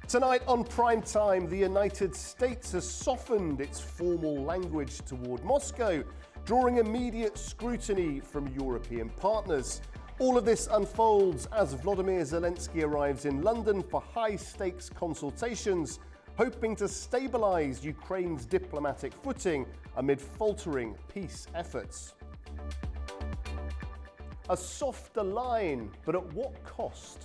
Tonight on Primetime, the United States has softened its formal language toward Moscow, drawing immediate scrutiny from European partners. All of this unfolds as Volodymyr Zelensky arrives in London for high-stakes consultations, hoping to stabilise Ukraine's diplomatic footing amid faltering peace efforts. A softer line, but at what cost?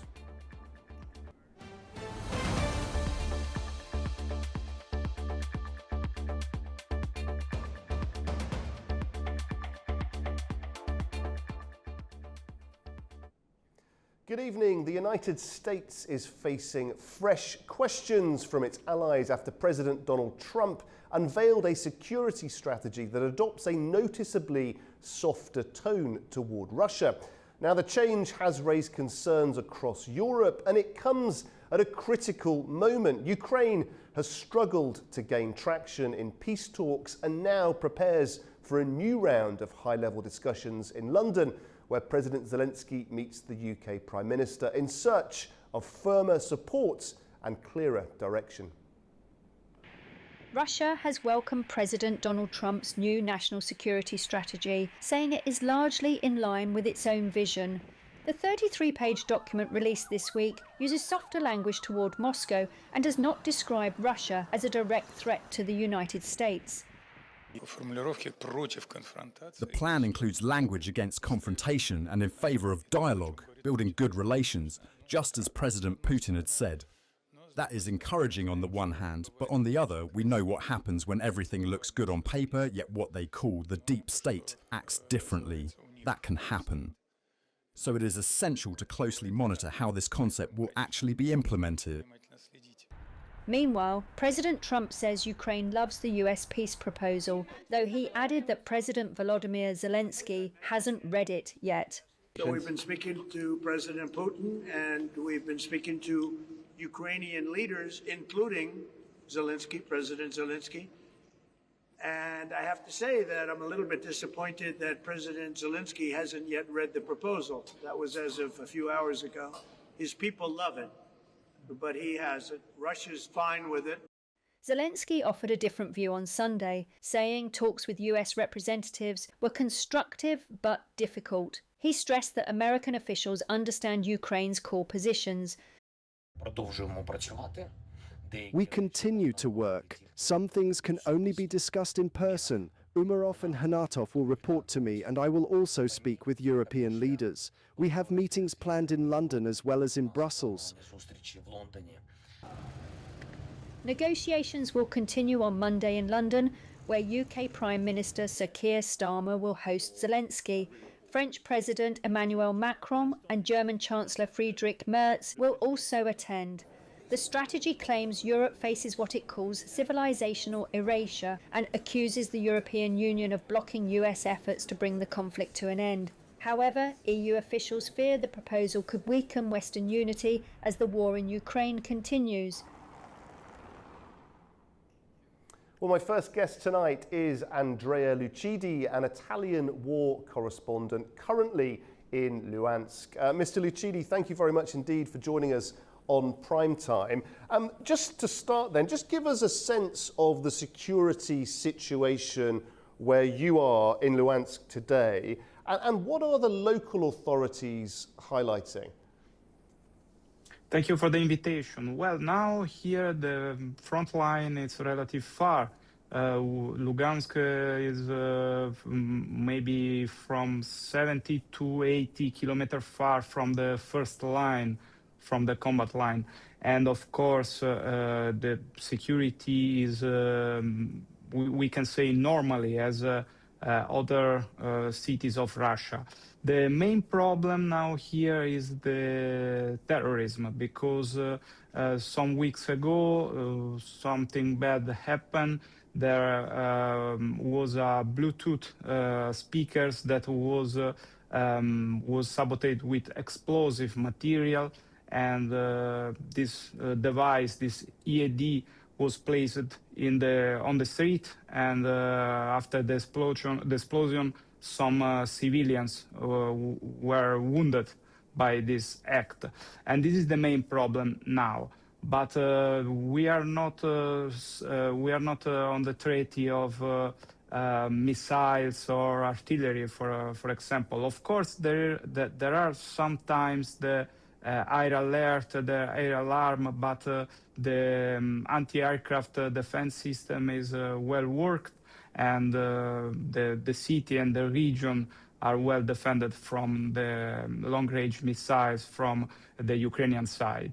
Good evening. The United States is facing fresh questions from its allies after President Donald Trump unveiled a security strategy that adopts a noticeably softer tone toward Russia. Now, the change has raised concerns across Europe, and it comes at a critical moment. Ukraine has struggled to gain traction in peace talks and now prepares for a new round of high-level discussions in London, where President Zelensky meets the UK Prime Minister in search of firmer support and clearer direction. Russia has welcomed President Donald Trump's new national security strategy, saying it is largely in line with its own vision. The 33-page document released this week uses softer language toward Moscow and does not describe Russia as a direct threat to the United States. The plan includes language against confrontation and in favour of dialogue, building good relations, just as President Putin had said. That is encouraging on the one hand, but on the other, we know what happens when everything looks good on paper, yet what they call the deep state acts differently. That can happen. So it is essential to closely monitor how this concept will actually be implemented. Meanwhile, President Trump says Ukraine loves the US peace proposal, though he added that President Volodymyr Zelensky hasn't read it yet. So we've been speaking to President Putin, and we've been speaking to Ukrainian leaders, including Zelensky, President Zelensky. And I have to say that I'm a little bit disappointed that President Zelensky hasn't yet read the proposal. That was as of a few hours ago. His people love it, but he hasn't. Russia's fine with it. Zelensky offered a different view on Sunday, saying talks with US representatives were constructive but difficult. He stressed that American officials understand Ukraine's core positions. We continue to work. Some things can only be discussed in person. Umarov and Hanatov will report to me, and I will also speak with European leaders. We have meetings planned in London as well as in Brussels. Negotiations will continue on Monday in London, where UK Prime Minister Sir Keir Starmer will host Zelensky. French President Emmanuel Macron and German Chancellor Friedrich Merz will also attend. The strategy claims Europe faces what it calls civilizational erasure and accuses the European Union of blocking US efforts to bring the conflict to an end. However, EU officials fear the proposal could weaken Western unity as the war in Ukraine continues. Well, my first guest tonight is Andrea Lucidi, an Italian war correspondent currently in Luhansk. Mr. Lucidi, thank you very much indeed for joining us on Primetime. Just to start then, just give us a sense of the security situation where you are in Luhansk today, and what are the local authorities highlighting? Thank you for the invitation. Well, now here the front line is relatively far. Lugansk is maybe from 70 to 80 kilometers far from the first line, from the combat line. And of course, the security is, we can say normally as other cities of Russia. The main problem now here is the terrorism, because some weeks ago something bad happened. There was a Bluetooth speakers that was sabotaged with explosive material, and this device, this EAD, was placed on the street, and after the explosion, some civilians were wounded by this act. And this is the main problem now. but we are not on the treaty of missiles or artillery, for example. Of course, there are sometimes the air alert, the air alarm, but the anti-aircraft defense system is well worked, and the city and the region are well defended from the long-range missiles from the Ukrainian side.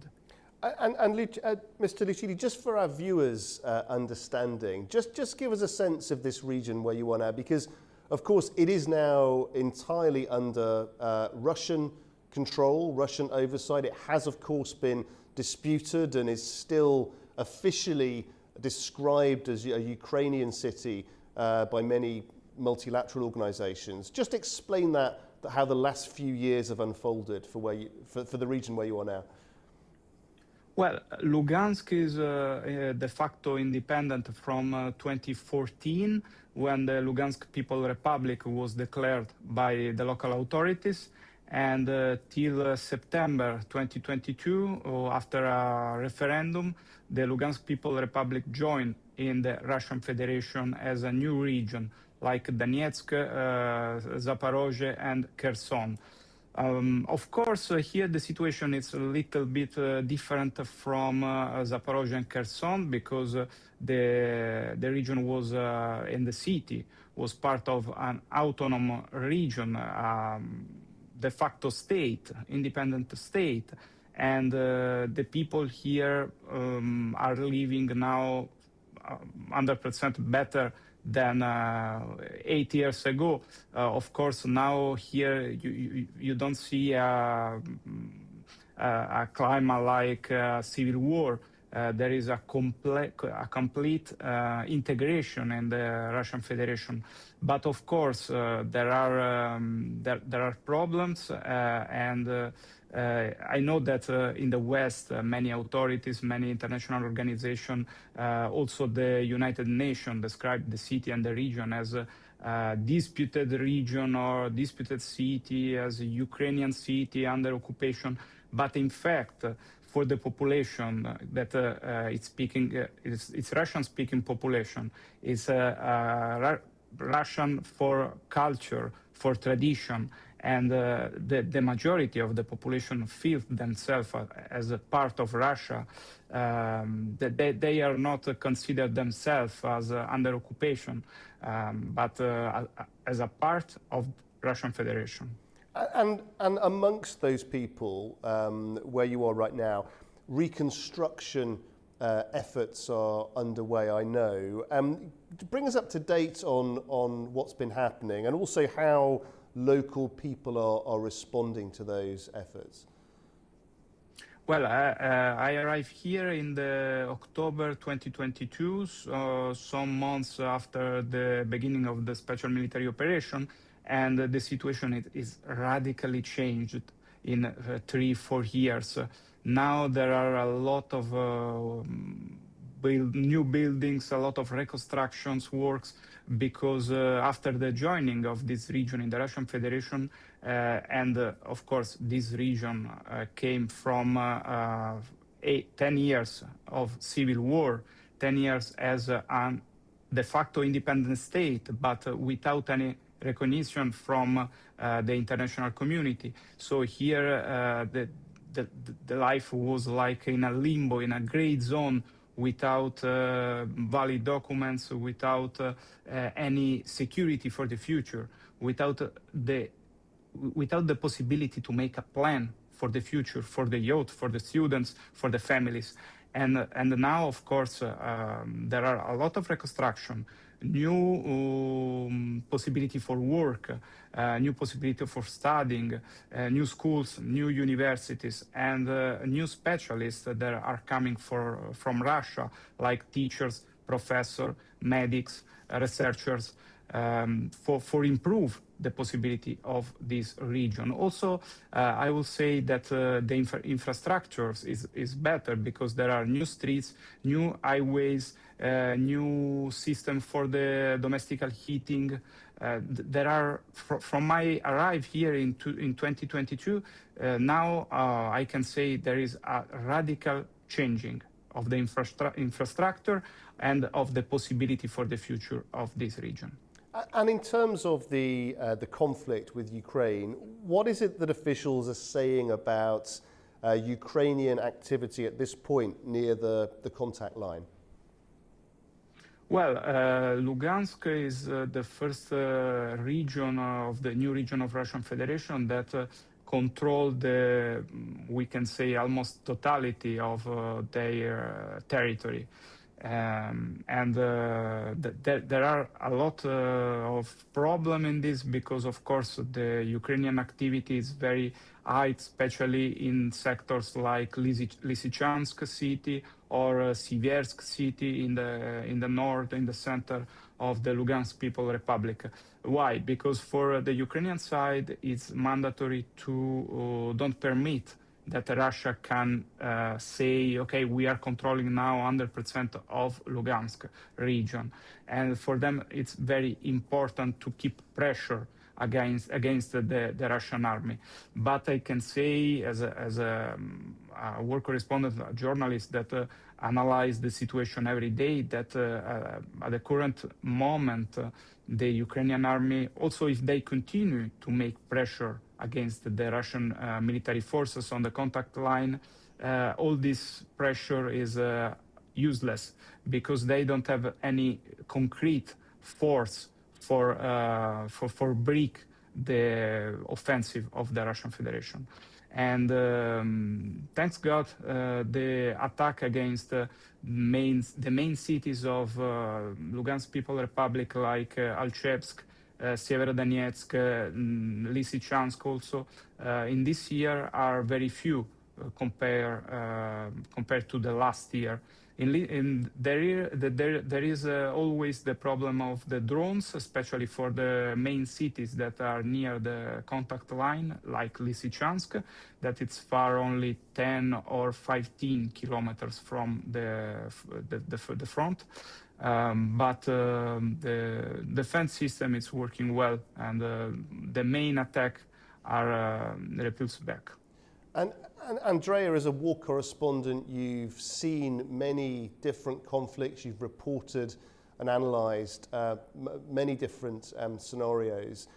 Mr. Lucidi, just for our viewers' understanding, just give us a sense of this region where you are now, because, of course, it is now entirely under Russian control, Russian oversight. It has, of course, been disputed and is still officially described as a Ukrainian city by many multilateral organizations. Just explain that how the last few years have unfolded for the region where you are now. Well, Lugansk is de facto independent from 2014, when the Lugansk People Republic was declared by the local authorities, and till September 2022, after a referendum, the Lugansk People Republic joined in the Russian Federation as a new region, like Donetsk, Zaporozhye, and Kherson. Of course, here the situation is a little bit different from Zaporozhye and Kherson, because the region was in the city was part of an autonomous region, de facto state, independent state, and the people here are living now 100% better than 8 years ago. Of course, now here you don't see a climate like civil war. There is a complete integration in the Russian Federation. But of course, there are problems, and I know that in the West, many authorities, many international organizations, also the United Nations, describe the city and the region as a disputed region or disputed city, as a Ukrainian city under occupation. But in fact, for the population that it's Russian-speaking population, it's Russian for culture, for tradition, and the majority of the population feel themselves as a part of Russia. They are not considered themselves as under occupation, but as a part of Russian Federation. And amongst those people where you are right now, reconstruction efforts are underway, I know. Bring us up to date on what's been happening, and also how local people are responding to those efforts. Well, I arrived here in the October 2022, some months after the beginning of the special military operation, and the situation is radically changed in 3-4 years. Now there are a lot of new buildings, a lot of reconstructions works, because after the joining of this region in the Russian Federation, and of course this region came from 10 years of civil war, 10 years as a de facto independent state, but without any recognition from the international community. So here the life was like in a limbo, in a gray zone, without valid documents, without any security for the future, without the possibility to make a plan for the future, for the youth, for the students, for the families. And now, of course, there are a lot of reconstruction, new possibility for work, new possibility for studying, new schools, new universities, and new specialists that are coming from Russia, like teachers, professors, medics, researchers, for improve the possibility of this region. Also, I will say that the infrastructure is better, because there are new streets, new highways, new system for the domestic heating. There are, from my arrive here in 2022, now I can say there is a radical changing of the infrastructure and of the possibility for the future of this region. And in terms of the conflict with Ukraine, what is it that officials are saying about Ukrainian activity at this point near the contact line? Well, Lugansk is the first region of the new region of Russian Federation that control the, we can say, almost totality of their territory. There are a lot of problem in this because, of course, the Ukrainian activity is very high, especially in sectors like Lysychansk city or Siversk city in the north, in the center of the Lugansk People Republic. Why? Because for the Ukrainian side, it's mandatory to don't permit that Russia can say, okay, we are controlling now 100% of Lugansk region. And for them, it's very important to keep pressure against the Russian army. But I can say, as a war correspondent, a journalist that analyze the situation every day, that at the current moment, the Ukrainian army, also if they continue to make pressure against the Russian military forces on the contact line, all this pressure is useless because they don't have any concrete force for break the offensive of the Russian Federation. And thanks God, the attack against the main cities of Lugansk People Republic, like Alchevsk, Severodonetsk, Lysychansk also, in this year are very few compared to the last year. There is always the problem of the drones, especially for the main cities that are near the contact line, like Lysychansk, that it's far only 10 or 15 kilometers from the front. But the defense system is working well, and the main attack are repulsed back. And Andrea, as a war correspondent, you've seen many different conflicts. You've reported and analysed many different scenarios.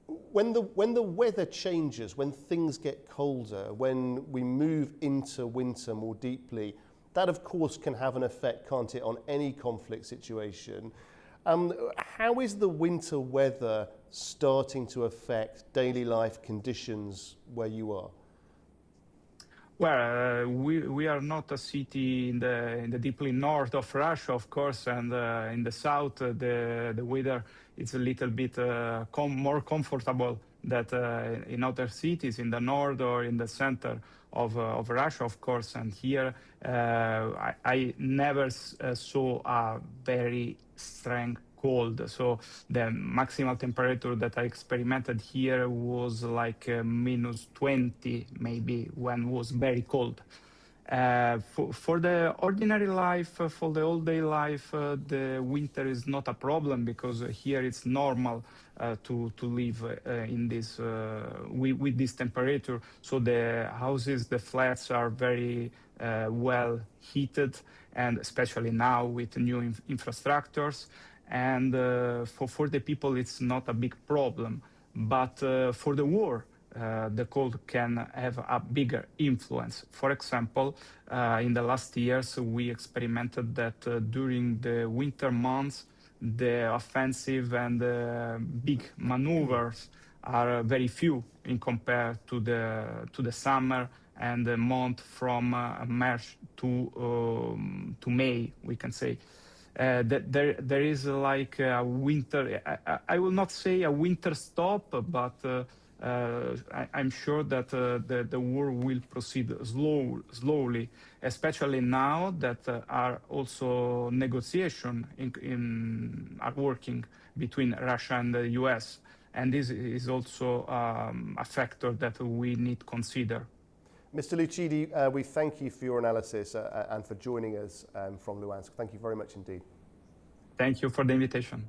When the weather changes, when things get colder, when we move into winter more deeply, that of course can have an effect, can't it, on any conflict situation. How is the winter weather starting to affect daily life conditions where you are? Well, we are not a city in the deeply north of Russia, of course, and in the south the weather is a little bit more comfortable than in other cities in the north or in the center of Russia, of course. And here I never saw a very strong cold. So the maximal temperature that I experimented here was like minus 20, maybe, when it was very cold. For the ordinary life, for the all-day life, the winter is not a problem because here it's normal to live in this with this temperature. So the houses, the flats are very well heated, and especially now with new infrastructures. And for the people, it's not a big problem. But for the war, the cold can have a bigger influence. For example, in the last years, we experimented that during the winter months, the offensive and big maneuvers are very few in compared to the summer and the month from March to May, we can say. There is like a winter, I will not say a winter stop, but I'm sure that the war will proceed slowly, especially now that are also negotiations are working between Russia and the US. And this is also a factor that we need to consider. Mr. Lucidi, we thank you for your analysis and for joining us from Luhansk. Thank you very much indeed. Thank you for the invitation.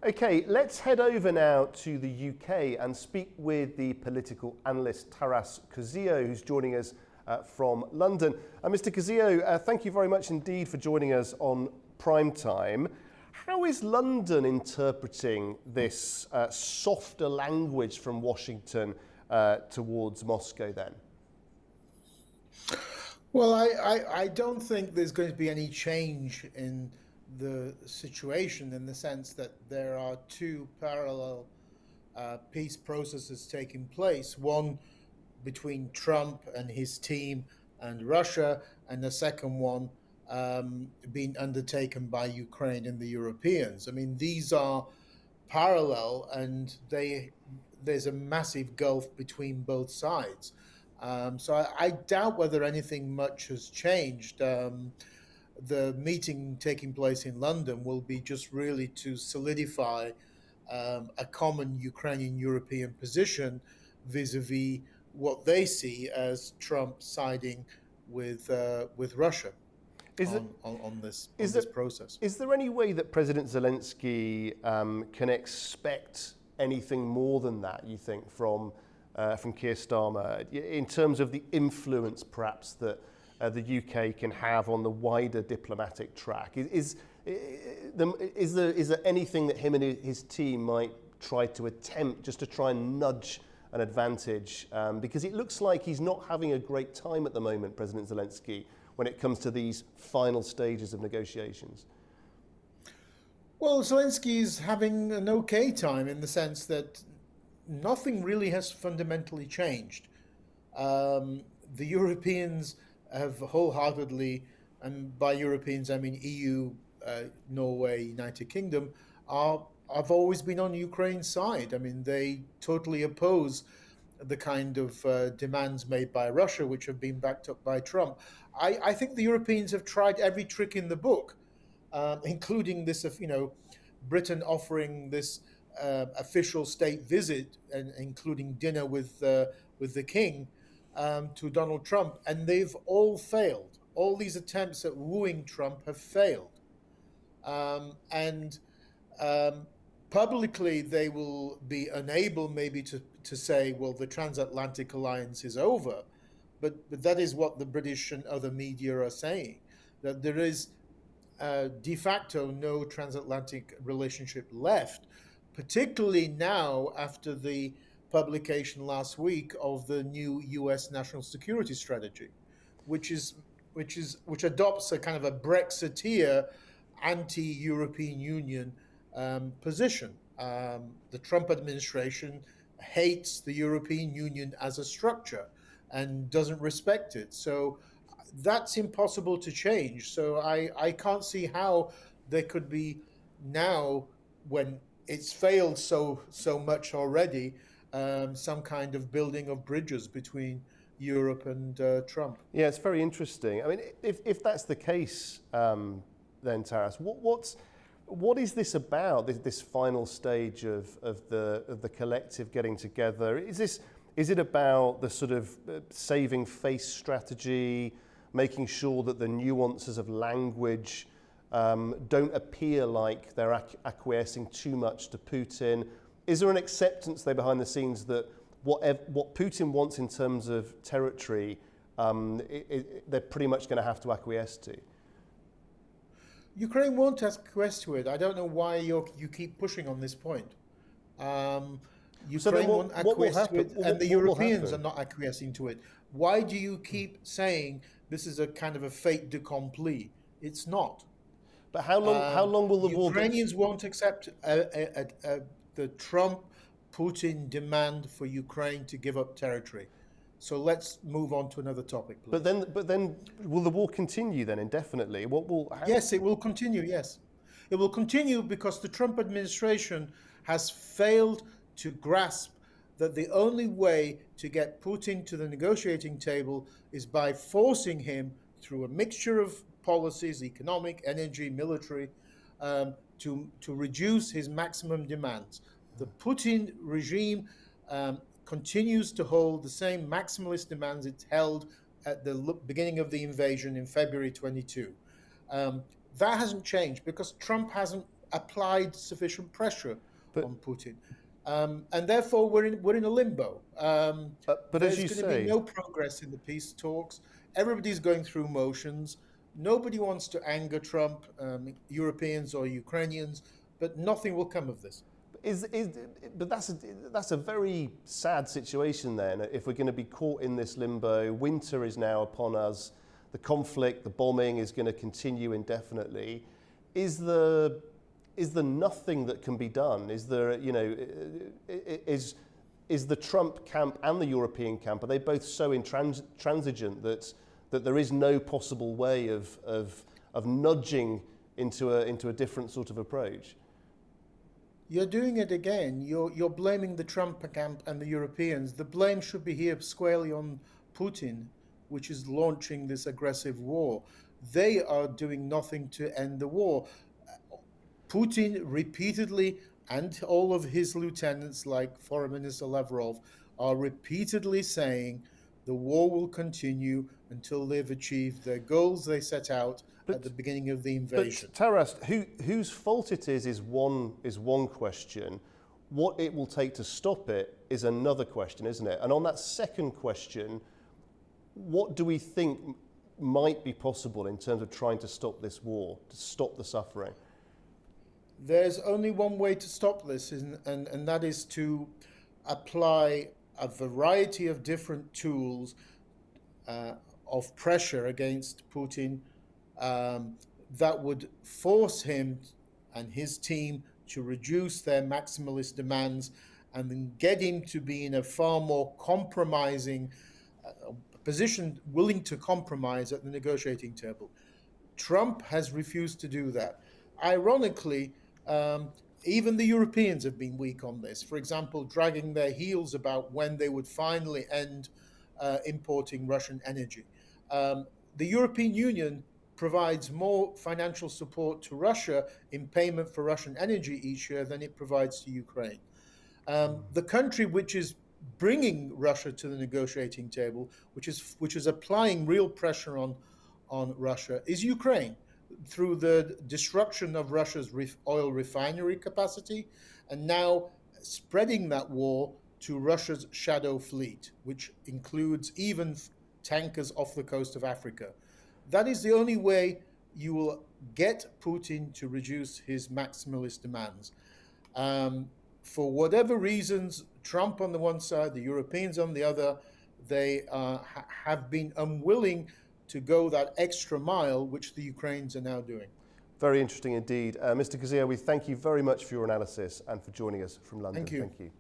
Okay, let's head over now to the UK and speak with the political analyst Taras Kuzio, who's joining us from London. Mr. Kazio, thank you very much indeed for joining us on Prime Time. How is London interpreting this softer language from Washington towards Moscow then? Well, I don't think there's going to be any change in the situation, in the sense that there are two parallel peace processes taking place. One between Trump and his team and Russia, and the second one being undertaken by Ukraine and the Europeans. I mean, these are parallel, and there's a massive gulf between both sides. So I doubt whether anything much has changed. The meeting taking place in London will be just really to solidify a common Ukrainian-European position vis-a-vis what they see as Trump siding with Russia on this process. Is there any way that President Zelensky can expect anything more than that, you think, from Keir Starmer, in terms of the influence perhaps that the UK can have on the wider diplomatic track? Is there anything that him and his team might try to attempt just to try and nudge an advantage? Because it looks like he's not having a great time at the moment, President Zelensky, when it comes to these final stages of negotiations. Well, Zelensky is having an okay time, in the sense that nothing really has fundamentally changed. The Europeans have wholeheartedly, and by Europeans I mean EU, Norway, United Kingdom, have always been on Ukraine's side. I mean, they totally oppose the kind of demands made by Russia, which have been backed up by Trump. I think the Europeans have tried every trick in the book, including this of, Britain offering this official state visit, and including dinner with the King, to Donald Trump, and they've all failed. All these attempts at wooing Trump have failed. Publicly, they will be unable maybe to say, well, the transatlantic alliance is over. But that is what the British and other media are saying, that there is de facto no transatlantic relationship left, particularly now after the publication last week of the new US national security strategy, which adopts a kind of a Brexiteer anti-European Union position. The Trump administration hates the European Union as a structure and doesn't respect it. So that's impossible to change. So I can't see how there could be now, when it's failed so much already, some kind of building of bridges between Europe and Trump. Yeah, it's very interesting. I mean, if that's the case, then Taras, what is this about? This final stage of the collective getting together? Is it about the sort of saving face strategy, making sure that the nuances of language don't appear like they're acquiescing too much to Putin? Is there an acceptance there behind the scenes that what Putin wants in terms of territory, they're pretty much going to have to acquiesce to? Ukraine won't acquiesce to it. I don't know why you keep pushing on this point. Ukraine won't acquiesce to it, and the Europeans are not acquiescing to it. Why do you keep saying this is a kind of a fait accompli? It's not. But how long will the war? Ukrainians won't accept the Trump-Putin demand for Ukraine to give up territory. So let's move on to another topic, please. But then, will the war continue then indefinitely? Yes, it will continue. Yes, it will continue because the Trump administration has failed to grasp that the only way to get Putin to the negotiating table is by forcing him through a mixture of policies, economic, energy, military, to reduce his maximum demands. The Putin regime continues to hold the same maximalist demands it held at the beginning of the invasion in February 22. That hasn't changed because Trump hasn't applied sufficient pressure on Putin. and therefore we're in a limbo. But as you there's going to say, be no progress in the peace talks. Everybody's going through motions. Nobody wants to anger Trump, Europeans or Ukrainians, but nothing will come of this. But that's a very sad situation then, if we're going to be caught in this limbo. Winter is now upon us. The conflict, the bombing is going to continue indefinitely. Is there nothing that can be done? Is there, is the Trump camp and the European camp, are they both so intransigent that there is no possible way of nudging into a different sort of approach? You're doing it again. You're blaming the Trump camp and the Europeans. The blame should be here squarely on Putin, which is launching this aggressive war. They are doing nothing to end the war. Putin repeatedly, and all of his lieutenants like Foreign Minister Lavrov, are repeatedly saying the war will continue until they've achieved their goals they set out at the beginning of the invasion. But Taras, whose fault it is one question. What it will take to stop it is another question, isn't it? And on that second question, what do we think might be possible in terms of trying to stop this war, to stop the suffering? There's only one way to stop this, and that is to apply a variety of different tools of pressure against Putin that would force him and his team to reduce their maximalist demands and then get him to be in a far more compromising position, willing to compromise at the negotiating table. Trump has refused to do that. Ironically, even the Europeans have been weak on this. For example, dragging their heels about when they would finally end importing Russian energy. The European Union provides more financial support to Russia in payment for Russian energy each year than it provides to Ukraine. The country which is bringing Russia to the negotiating table, which is applying real pressure on Russia, is Ukraine, through the destruction of Russia's oil refinery capacity, and now spreading that war to Russia's shadow fleet, which includes even tankers off the coast of Africa. That is the only way you will get Putin to reduce his maximalist demands. For whatever reasons, Trump on the one side, the Europeans on the other, they have been unwilling to go that extra mile, which the Ukrainians are now doing. Very interesting indeed. Mr. Gazia, we thank you very much for your analysis and for joining us from London. Thank you. Thank you.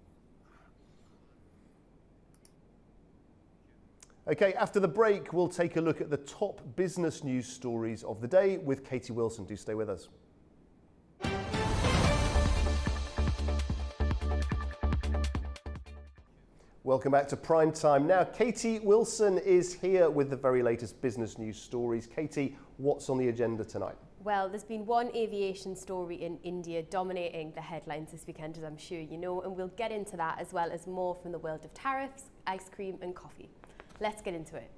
Okay, after the break, we'll take a look at the top business news stories of the day with Katie Wilson. Do stay with us. Welcome back to Prime Time. Now, Katie Wilson is here with the very latest business news stories. Katie, what's on the agenda tonight? Well, there's been one aviation story in India dominating the headlines this weekend, as I'm sure you know, and we'll get into that as well as more from the world of tariffs, ice cream and coffee. Let's get into it.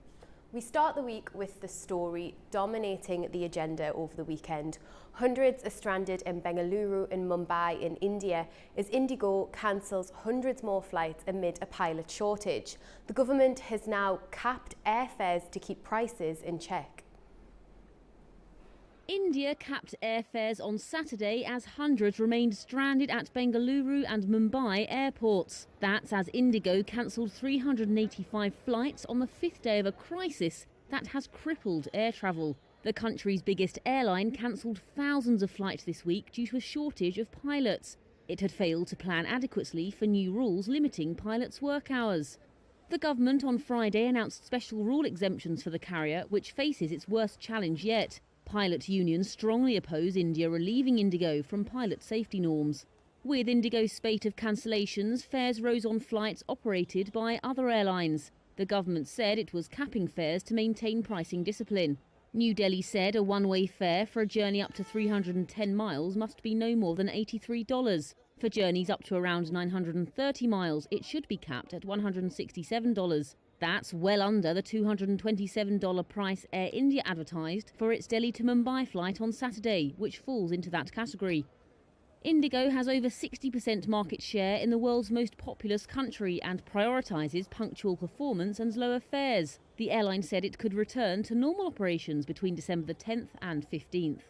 We start the week with the story dominating the agenda over the weekend. Hundreds are stranded in Bengaluru and Mumbai in India as Indigo cancels hundreds more flights amid a pilot shortage. The government has now capped airfares to keep prices in check. India capped airfares on Saturday as hundreds remained stranded at Bengaluru and Mumbai airports. That's as Indigo cancelled 385 flights on the fifth day of a crisis that has crippled air travel. The country's biggest airline cancelled thousands of flights this week due to a shortage of pilots. It had failed to plan adequately for new rules limiting pilots' work hours. The government on Friday announced special rule exemptions for the carrier, which faces its worst challenge yet. Pilot unions strongly oppose India relieving Indigo from pilot safety norms. With Indigo's spate of cancellations, fares rose on flights operated by other airlines. The government said it was capping fares to maintain pricing discipline. New Delhi said a one-way fare for a journey up to 310 miles must be no more than $83. For journeys up to around 930 miles, it should be capped at $167. That's well under the $227 price Air India advertised for its Delhi to Mumbai flight on Saturday, which falls into that category. Indigo has over 60% market share in the world's most populous country and prioritises punctual performance and lower fares. The airline said it could return to normal operations between December the 10th and 15th.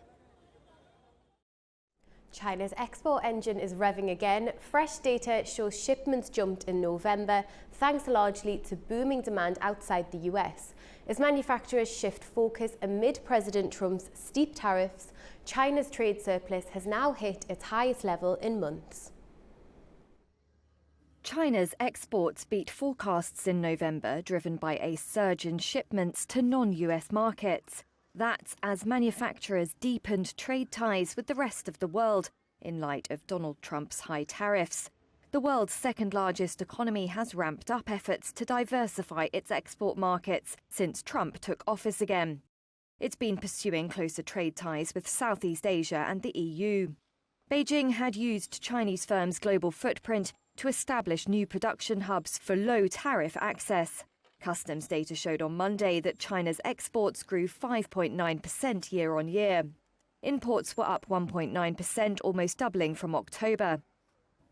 China's export engine is revving again. Fresh data shows shipments jumped in November, thanks largely to booming demand outside the US. As manufacturers shift focus amid President Trump's steep tariffs, China's trade surplus has now hit its highest level in months. China's exports beat forecasts in November, driven by a surge in shipments to non-US markets. That's as manufacturers deepened trade ties with the rest of the world in light of Donald Trump's high tariffs. The world's second-largest economy has ramped up efforts to diversify its export markets since Trump took office again. It's been pursuing closer trade ties with Southeast Asia and the EU. Beijing had used Chinese firms' global footprint to establish new production hubs for low-tariff access. Customs data showed on Monday that China's exports grew 5.9% year-on-year. Imports were up 1.9%, almost doubling from October.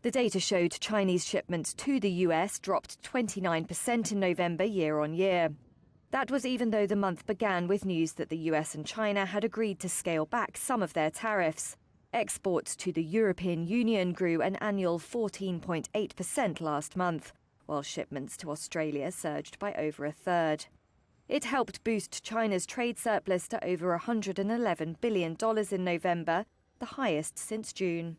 The data showed Chinese shipments to the US dropped 29% in November year-on-year. That was even though the month began with news that the US and China had agreed to scale back some of their tariffs. Exports to the European Union grew an annual 14.8% last month, while shipments to Australia surged by over a third. It helped boost China's trade surplus to over $111 billion in November, the highest since June.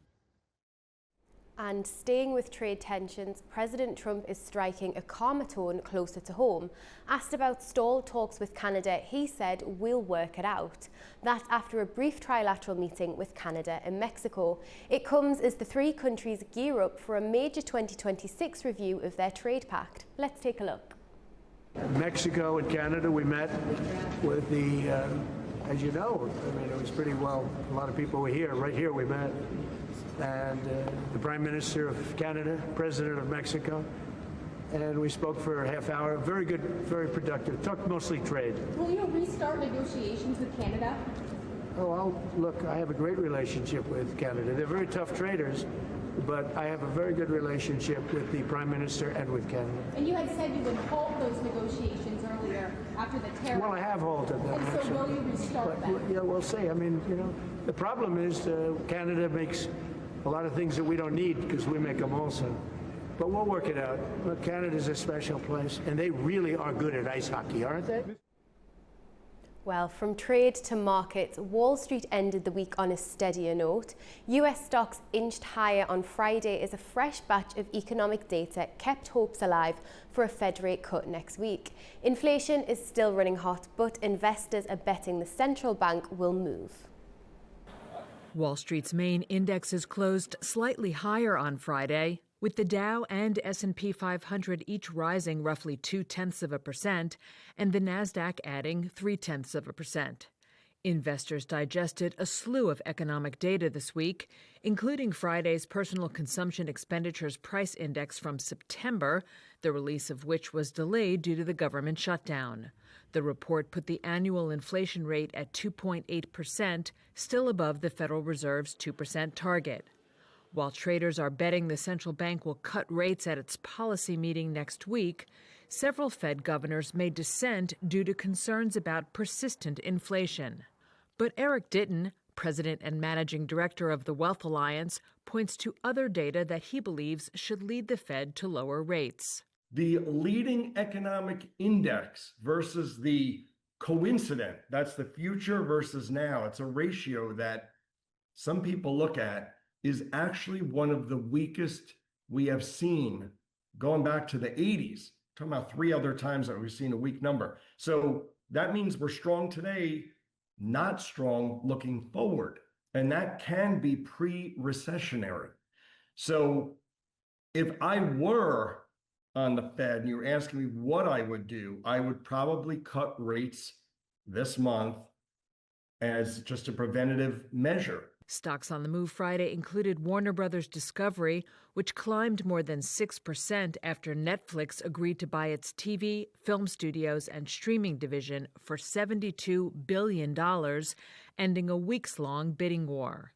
And staying with trade tensions, President Trump is striking a calmer tone closer to home. Asked about stalled talks with Canada, he said, "We'll work it out." That after a brief trilateral meeting with Canada and Mexico. It comes as the three countries gear up for a major 2026 review of their trade pact. Let's take a look. Mexico and Canada, we met with the, as you know, I mean, it was pretty well, a lot of people were here, right here we met. And the Prime Minister of Canada, President of Mexico, and we spoke for a half hour. Very good, very productive. Talked mostly trade. Will you restart negotiations with Canada? Oh, look, I have a great relationship with Canada. They're very tough traders, but I have a very good relationship with the Prime Minister and with Canada. And you had said you would halt those negotiations earlier after the tariff. Well, I have halted them. And so actually. will you restart them? Yeah, we'll see. I mean, you know, the problem is Canada makes a lot of things that we don't need because we make them also. But we'll work it out. Look, Canada's a special place, and they really are good at ice hockey, aren't they? Well, from trade to markets, Wall Street ended the week on a steadier note. US stocks inched higher on Friday as a fresh batch of economic data kept hopes alive for a Fed rate cut next week. Inflation is still running hot, but investors are betting the central bank will move. Wall Street's main indexes closed slightly higher on Friday, with the Dow and S&P 500 each rising roughly 0.2% and the Nasdaq adding 0.3%. Investors digested a slew of economic data this week, including Friday's Personal Consumption Expenditures Price Index from September, the release of which was delayed due to the government shutdown. The report put the annual inflation rate at 2.8%, still above the Federal Reserve's 2% target. While traders are betting the central bank will cut rates at its policy meeting next week, several Fed governors may dissent due to concerns about persistent inflation. But Eric Ditton, president and managing director of the Wealth Alliance, points to other data that he believes should lead the Fed to lower rates. The leading economic index versus the coincident, that's the future versus now. It's a ratio that some people look at, is actually one of the weakest we have seen going back to the 80s. Talking about 3 other times that we've seen a weak number. So that means we're strong today, not strong looking forward. And that can be pre-recessionary. So if I were on the Fed and you were asking me what I would do, I would probably cut rates this month as just a preventative measure. Stocks on the move Friday included Warner Brothers Discovery, which climbed more than 6% after Netflix agreed to buy its TV, film studios, and streaming division for $72 billion, ending a weeks-long bidding war.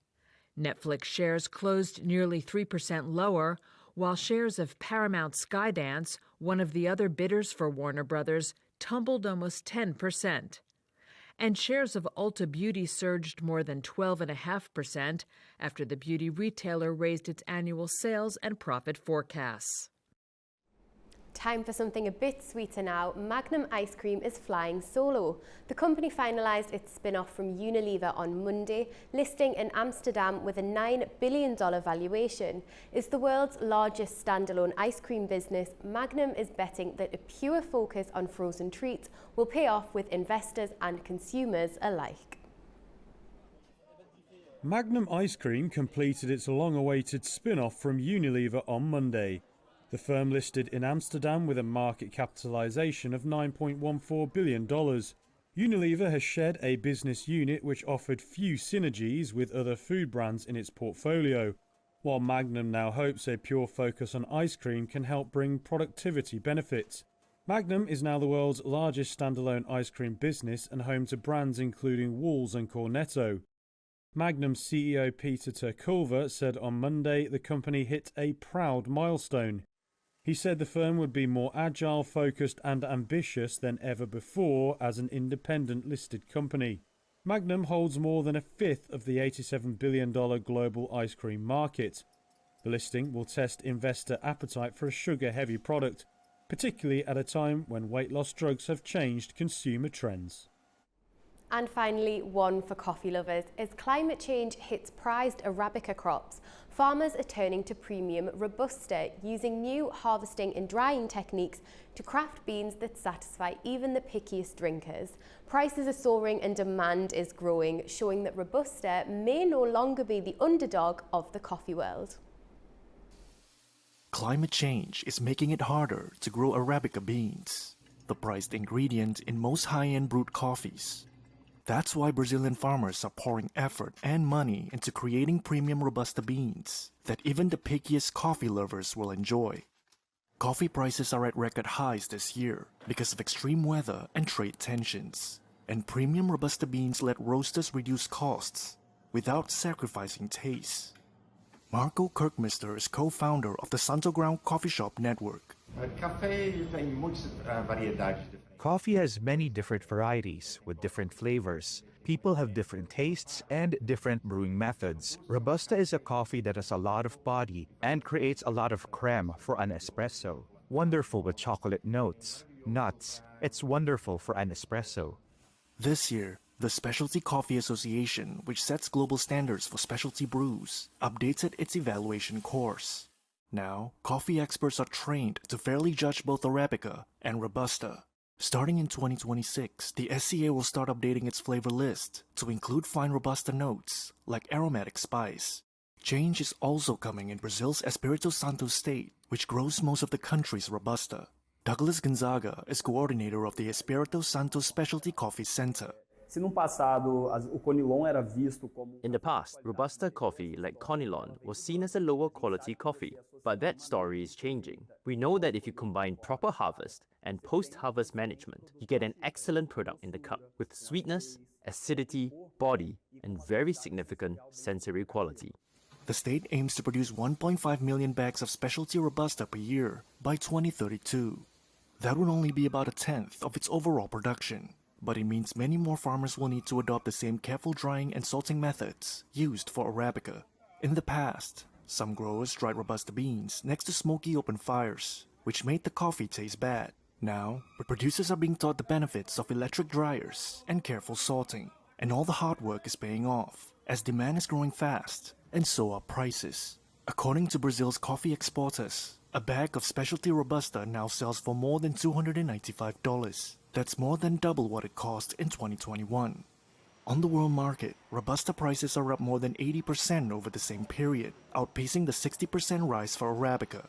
Netflix shares closed nearly 3% lower, while shares of Paramount Skydance, one of the other bidders for Warner Brothers, tumbled almost 10%. And shares of Ulta Beauty surged more than 12.5% after the beauty retailer raised its annual sales and profit forecasts. Time for something a bit sweeter now. Magnum ice cream is flying solo. The company finalised its spin-off from Unilever on Monday, listing in Amsterdam with a $9 billion valuation. As the world's largest standalone ice cream business, Magnum is betting that a pure focus on frozen treats will pay off with investors and consumers alike. Magnum Ice Cream completed its long-awaited spin-off from Unilever on Monday. The firm listed in Amsterdam with a market capitalisation of $9.14 billion. Unilever has shed a business unit which offered few synergies with other food brands in its portfolio, while Magnum now hopes a pure focus on ice cream can help bring productivity benefits. Magnum is now the world's largest standalone ice cream business and home to brands including Walls and Cornetto. Magnum CEO Peter ter Kulve said on Monday the company hit a proud milestone. He said the firm would be more agile, focused and ambitious than ever before as an independent listed company. Magnum holds more than a fifth of the $87 billion global ice cream market. The listing will test investor appetite for a sugar-heavy product, particularly at a time when weight loss drugs have changed consumer trends. And finally, one for coffee lovers. As climate change hits prized Arabica crops, farmers are turning to premium Robusta, using new harvesting and drying techniques to craft beans that satisfy even the pickiest drinkers. Prices are soaring and demand is growing, showing that Robusta may no longer be the underdog of the coffee world. Climate change is making it harder to grow Arabica beans, the prized ingredient in most high-end brewed coffees. That's why Brazilian farmers are pouring effort and money into creating premium Robusta beans that even the pickiest coffee lovers will enjoy. Coffee prices are at record highs this year because of extreme weather and trade tensions. And premium Robusta beans let roasters reduce costs without sacrificing taste. Marco Kirkmister is co-founder of the Santo Grão Coffee Shop Network. Coffee has many different varieties with different flavors. People have different tastes and different brewing methods. Robusta is a coffee that has a lot of body and creates a lot of creme for an espresso. Wonderful with chocolate notes, nuts. It's wonderful for an espresso. This year, the Specialty Coffee Association, which sets global standards for specialty brews, updated its evaluation course. Now, coffee experts are trained to fairly judge both Arabica and Robusta. Starting in 2026, the SCA will start updating its flavor list to include fine Robusta notes like aromatic spice. Change is also coming in Brazil's Espírito Santo state, which grows most of the country's Robusta. Douglas Gonzaga is coordinator of the Espírito Santo Specialty Coffee Center. In the past, Robusta coffee like Conilon was seen as a lower quality coffee, but that story is changing. We know that if you combine proper harvest and post-harvest management, you get an excellent product in the cup with sweetness, acidity, body, and very significant sensory quality. The state aims to produce 1.5 million bags of specialty Robusta per year by 2032. That would only be about a tenth of its overall production. But it means many more farmers will need to adopt the same careful drying and salting methods used for Arabica. In the past, some growers dried Robusta beans next to smoky open fires, which made the coffee taste bad. Now, producers are being taught the benefits of electric dryers and careful salting. And all the hard work is paying off, as demand is growing fast, and so are prices. According to Brazil's coffee exporters, a bag of specialty Robusta now sells for more than $295. That's more than double what it cost in 2021. On the world market, Robusta prices are up more than 80% over the same period, outpacing the 60% rise for Arabica.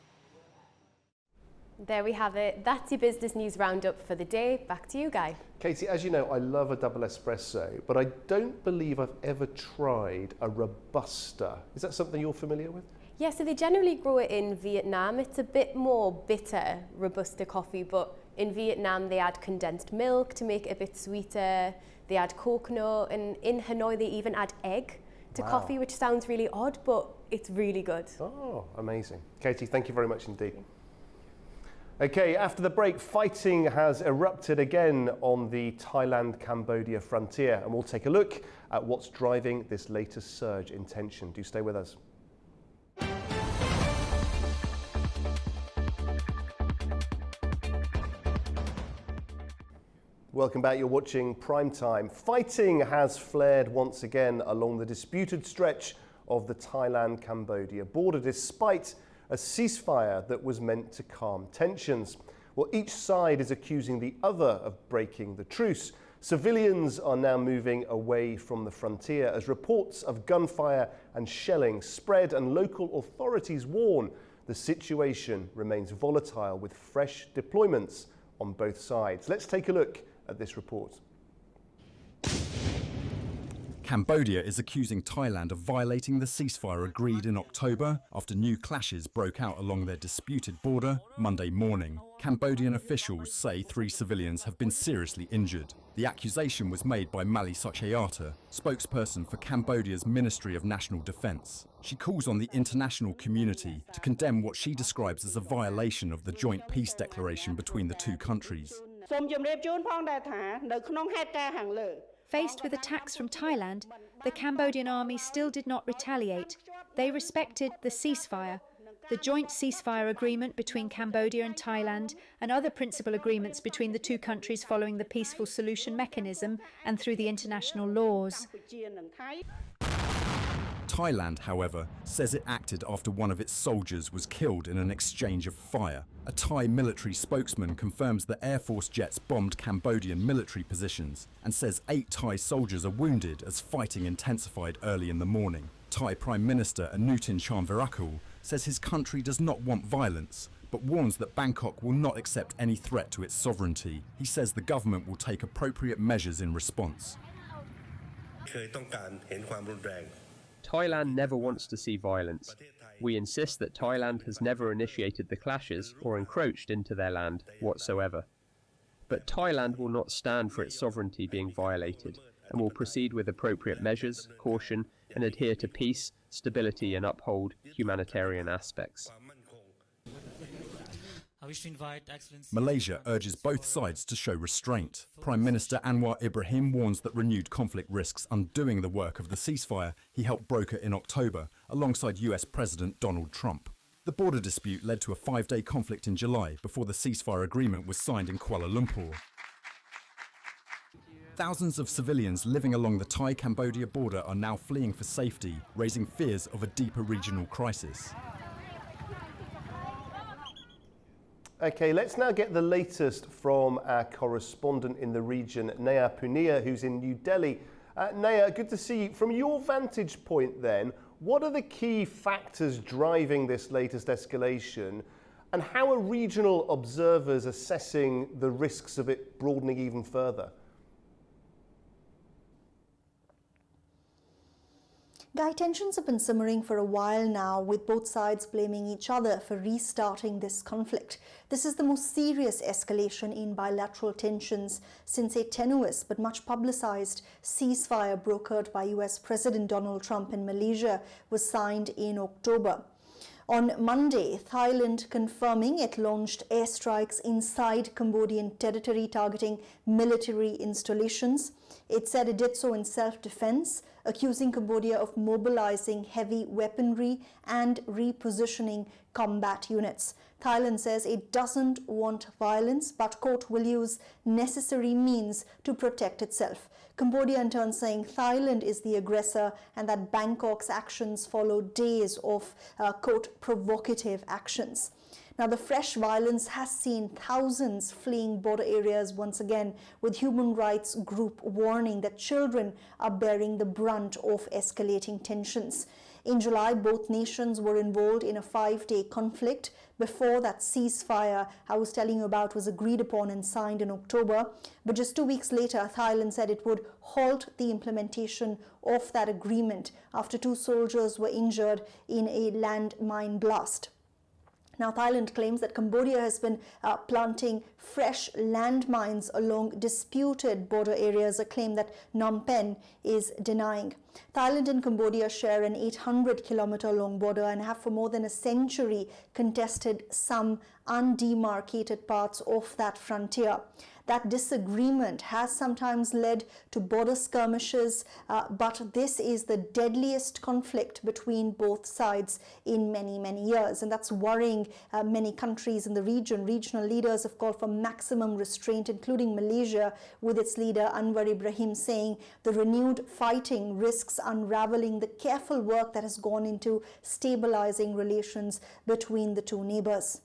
There we have it. That's your business news roundup for the day. Back to you, Guy. Katie, as you know, I love a double espresso, but I don't believe I've ever tried a Robusta. Is that something you're familiar with? Yeah, so they generally grow it in Vietnam. It's a bit more bitter Robusta coffee, but in Vietnam they add condensed milk to make it a bit sweeter. They add coconut, and in Hanoi they even add egg to Wow. coffee, which sounds really odd, but it's really good. Oh, amazing. Katie, thank you very much indeed. Okay, after the break, fighting has erupted again on the Thailand-Cambodia frontier, and we'll take a look at what's driving this latest surge in tension. Do stay with us. Welcome back, you're watching Primetime. Fighting has flared once again along the disputed stretch of the Thailand-Cambodia border, despite a ceasefire that was meant to calm tensions. Well, each side is accusing the other of breaking the truce. Civilians are now moving away from the frontier as reports of gunfire and shelling spread, and local authorities warn the situation remains volatile with fresh deployments on both sides. Let's take a look at this report. Cambodia is accusing Thailand of violating the ceasefire agreed in October after new clashes broke out along their disputed border Monday morning. Cambodian officials say 3 civilians have been seriously injured. The accusation was made by Mali Sochayata, spokesperson for Cambodia's Ministry of National Defence. She calls on the international community to condemn what she describes as a violation of the joint peace declaration between the two countries. Faced with attacks from Thailand, the Cambodian army still did not retaliate. They respected the ceasefire, the joint ceasefire agreement between Cambodia and Thailand, and other principal agreements between the two countries following the peaceful solution mechanism and through the international laws. Thailand, however, says it acted after one of its soldiers was killed in an exchange of fire. A Thai military spokesman confirms that Air Force jets bombed Cambodian military positions and says 8 Thai soldiers are wounded as fighting intensified early in the morning. Thai Prime Minister Anutin Charnvirakul says his country does not want violence, but warns that Bangkok will not accept any threat to its sovereignty. He says the government will take appropriate measures in response. Thailand never wants to see violence. We insist that Thailand has never initiated the clashes or encroached into their land whatsoever. But Thailand will not stand for its sovereignty being violated and will proceed with appropriate measures, caution, and adhere to peace, stability, and uphold humanitarian aspects. Malaysia urges both sides to show restraint. Prime Minister Anwar Ibrahim warns that renewed conflict risks undoing the work of the ceasefire he helped broker in October alongside US President Donald Trump. The border dispute led to a 5-day conflict in July before the ceasefire agreement was signed in Kuala Lumpur. Thousands of civilians living along the Thai-Cambodia border are now fleeing for safety, raising fears of a deeper regional crisis. Okay, let's now get the latest from our correspondent in the region, Naya Punia, who's in New Delhi. Naya, good to see you. From your vantage point then, what are the key factors driving this latest escalation, and how are regional observers assessing the risks of it broadening even further? Guy, tensions have been simmering for a while now, with both sides blaming each other for restarting this conflict. This is the most serious escalation in bilateral tensions since a tenuous but much publicized ceasefire brokered by US President Donald Trump and Malaysia was signed in October. On Monday, Thailand confirming it launched airstrikes inside Cambodian territory targeting military installations. It said it did so in self-defense, accusing Cambodia of mobilizing heavy weaponry and repositioning combat units. Thailand says it doesn't want violence, but quote, will use necessary means to protect itself. Cambodia in turn saying Thailand is the aggressor and that Bangkok's actions follow days of, quote, provocative actions. Now, the fresh violence has seen thousands fleeing border areas once again, with human rights group warning that children are bearing the brunt of escalating tensions. In July, both nations were involved in a 5-day conflict before that ceasefire I was telling you about was agreed upon and signed in October. But just 2 weeks later, Thailand said it would halt the implementation of that agreement after 2 soldiers were injured in a landmine blast. Now, Thailand claims that Cambodia has been planting fresh landmines along disputed border areas, a claim that Phnom Penh is denying. Thailand and Cambodia share an 800-kilometer-long border and have for more than a century contested some undemarcated parts of that frontier. That disagreement has sometimes led to border skirmishes, but this is the deadliest conflict between both sides in many, many years. And that's worrying many countries in the region. Regional leaders have called for maximum restraint, including Malaysia, with its leader Anwar Ibrahim saying the renewed fighting risks unraveling the careful work that has gone into stabilizing relations between the two neighbors.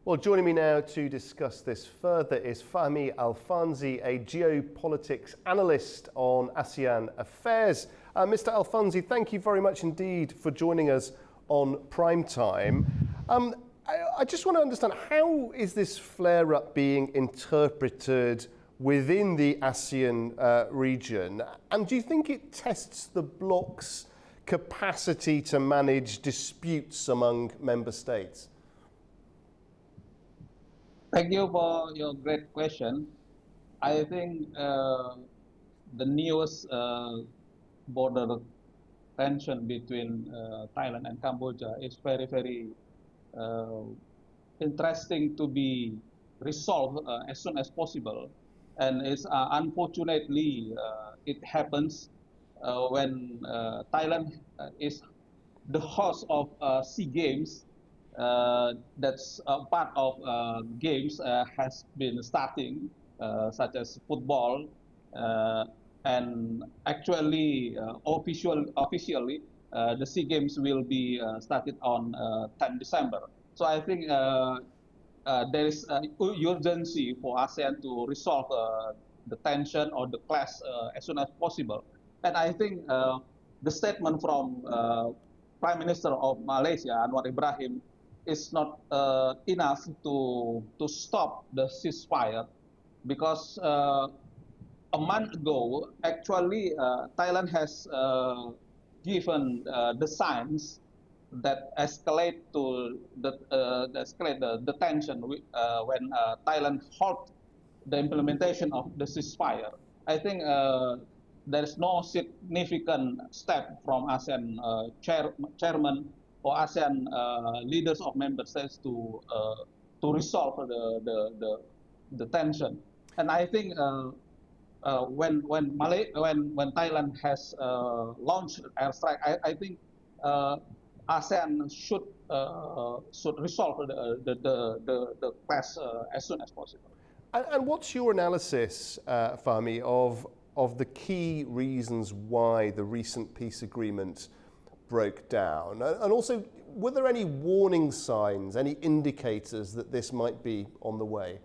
Well, joining me now to discuss this further is Fahmi Alfonsi, a geopolitics analyst on ASEAN affairs. Mr. Alfonsi, thank you very much indeed for joining us on PrimeTime. I just want to understand, how is this flare-up being interpreted within the ASEAN region? And do you think it tests the bloc's capacity to manage disputes among member states? Thank you for your great question. I think the newest border tension between Thailand and Cambodia is very, very interesting to be resolved as soon as possible. And it's unfortunately it happens when Thailand is the host of SEA Games. That's part of games has been starting, such as football, and actually officially the SEA Games will be started on 10 December. So I think there is urgency for ASEAN to resolve the tension or the clash as soon as possible. And I think the statement from Prime Minister of Malaysia, Anwar Ibrahim, is not enough to stop the ceasefire, because a month ago, actually, Thailand has given the signs that escalate to the tension when Thailand halt the implementation of the ceasefire. I think there is no significant step from ASEAN chairman or ASEAN leaders of member states to resolve the tension. And I think when Thailand has launched airstrike, I think ASEAN should resolve the clash as soon as possible. And what's your analysis, Fahmi, of the key reasons why the recent peace agreement broke down? And also, were there any warning signs, any indicators that this might be on the way?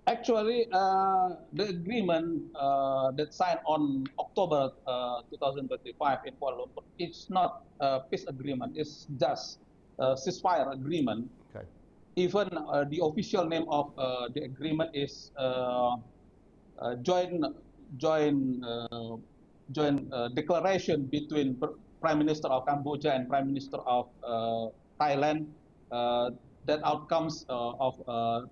Actually, the agreement that signed on October 2025 in Kuala Lumpur, it's not a peace agreement, it's just a ceasefire agreement. Okay. Even the official name of the agreement is joint declaration between Prime Minister of Cambodia and Prime Minister of Thailand, that outcomes of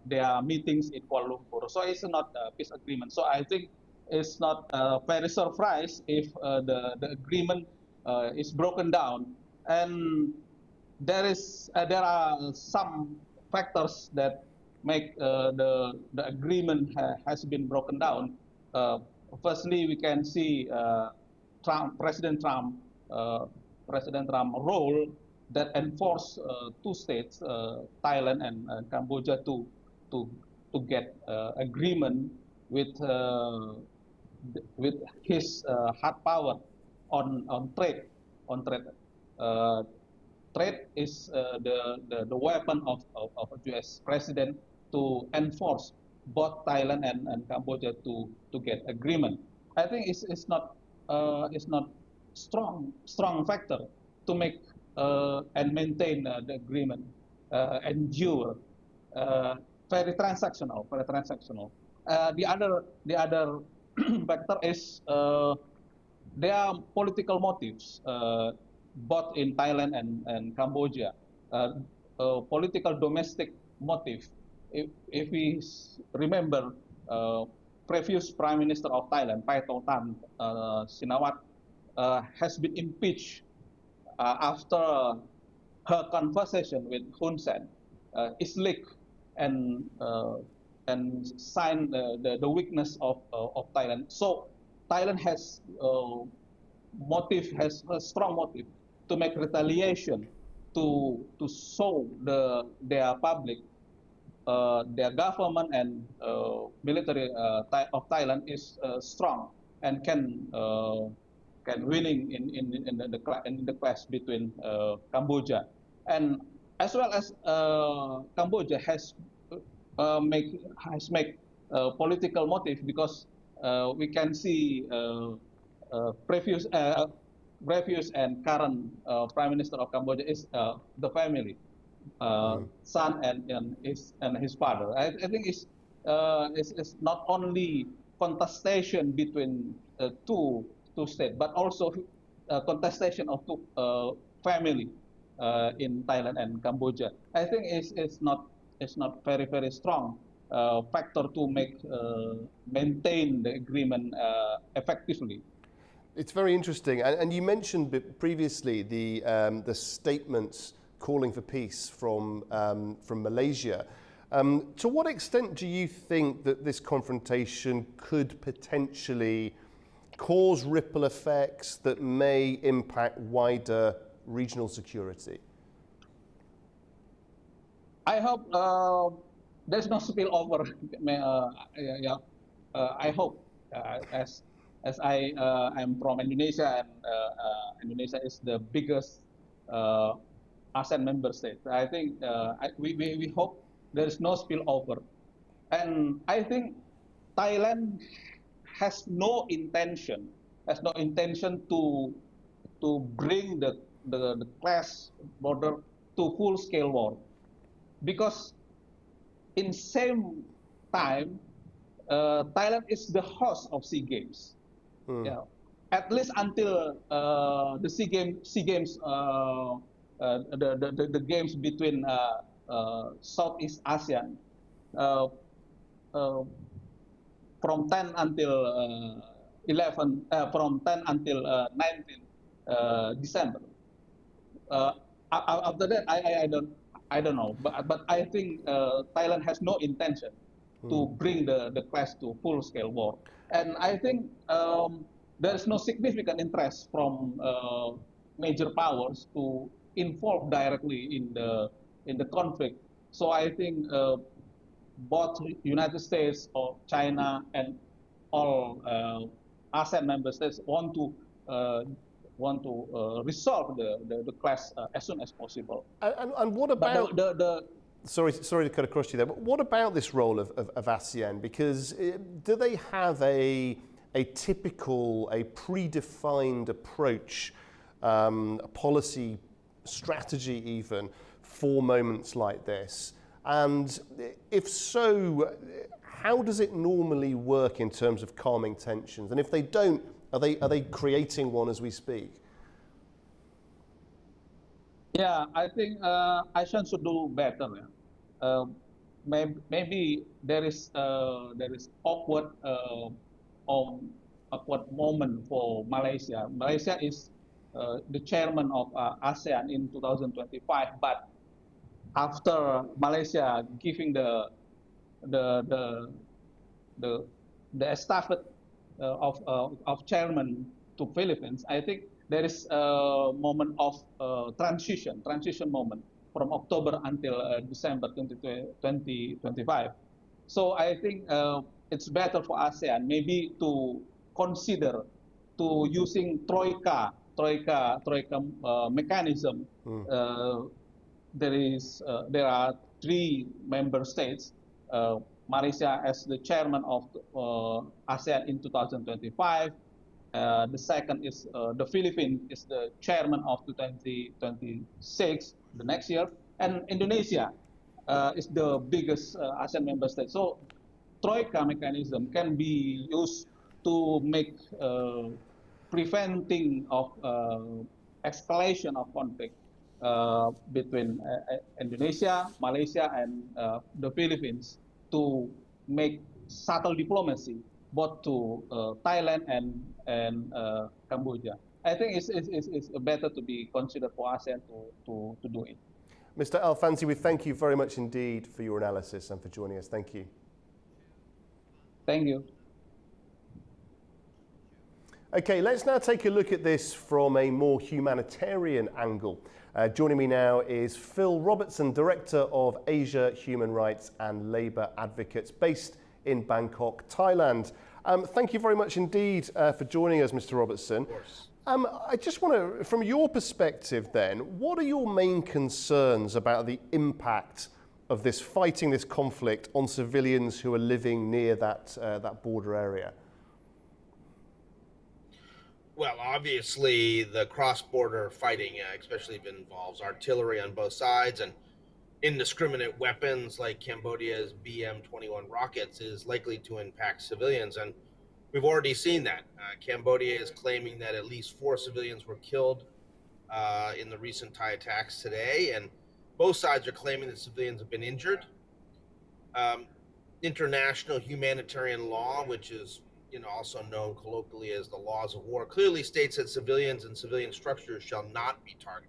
their meetings in Kuala Lumpur. So it's not a peace agreement. So I think it's not very surprised if the agreement is broken down. And there are some factors that make the agreement has been broken down. Firstly, we can see President Trump role that enforce two states, Thailand and Cambodia, to get agreement with his hard power on trade. Trade is the weapon of U.S. president to enforce both Thailand and Cambodia to get agreement. I think it's not strong factor to make and maintain the agreement, endure. Very transactional. The other factor is there are political motives. both in Thailand and Cambodia. Political domestic motive. If we remember, previous Prime Minister of Thailand, Paetongtarn Shinawatra, has been impeached after her conversation with Hun Sen is leaked and signed the weakness of Thailand. So Thailand has a strong motive to make retaliation, to show their public, their government and military of Thailand is strong and can winning in the clash between Cambodia, and as well as Cambodia has made political motive, because we can see previous and current Prime Minister of Cambodia is the family, son and his father. I think it's not only contestation between two states, but also contestation of two family in Thailand and Cambodia. I think it's not very strong factor to maintain the agreement effectively. It's very interesting, and you mentioned previously the statements calling for peace from Malaysia. To what extent do you think that this confrontation could potentially cause ripple effects that may impact wider regional security? I hope there's no spillover. I hope, as I am from Indonesia, and Indonesia is the biggest ASEAN member state. I think we hope there is no spillover, and I think Thailand has no intention to bring the clash border to full scale war, because in same time Thailand is the host of SEA Games. Yeah, at least until the SEA Games the games between Southeast ASEAN from 10 until 11 from 10 until 19 December. After that, I don't know, but I think Thailand has no intention to bring the clash to full scale war, and I think there is no significant interest from major powers to involve directly in the conflict. So I think both United States or China and all ASEAN member states want to resolve the clash as soon as possible. And what about Sorry to cut across you there, but what about this role of ASEAN? Because do they have a typical, a predefined approach, a policy strategy even, for moments like this? And if so, how does it normally work in terms of calming tensions? And if they don't, are they creating one as we speak? Yeah, I think ASEAN should do better. Maybe there is awkward moment for Malaysia. Malaysia is the chairman of ASEAN in 2025, but after Malaysia giving the estafette of chairman to Philippines, I think there is a moment of transition moment from October until December 2025. So I think it's better for ASEAN maybe to consider to using troika mechanism. There are 3 member states. Malaysia as the chairman of ASEAN in 2025. The second is the Philippines is the chairman of 2026, the next year, and Indonesia is the biggest ASEAN member state. So troika mechanism can be used to make preventing of escalation of conflict between Indonesia, Malaysia, and the Philippines to make subtle diplomacy both to Thailand and Cambodia. I think it's better to be considered for ASEAN to do it. Mr. Alfansi, we thank you very much indeed for your analysis and for joining us. Thank you. Thank you. Okay, let's now take a look at this from a more humanitarian angle. Joining me now is Phil Robertson, Director of Asia Human Rights and Labour Advocates, based in Bangkok, Thailand. Thank you very much indeed for joining us, Mr. Robertson. Of course. I just want to, from your perspective then, what are your main concerns about the impact of this fighting, this conflict, on civilians who are living near that border area? Well, obviously, the cross-border fighting, especially if it involves artillery on both sides and indiscriminate weapons like Cambodia's BM-21 rockets, is likely to impact civilians. And we've already seen that. Cambodia is claiming that at least 4 civilians were killed in the recent Thai attacks today, and both sides are claiming that civilians have been injured. International humanitarian law, which is also known colloquially as the laws of war, clearly states that civilians and civilian structures shall not be targeted.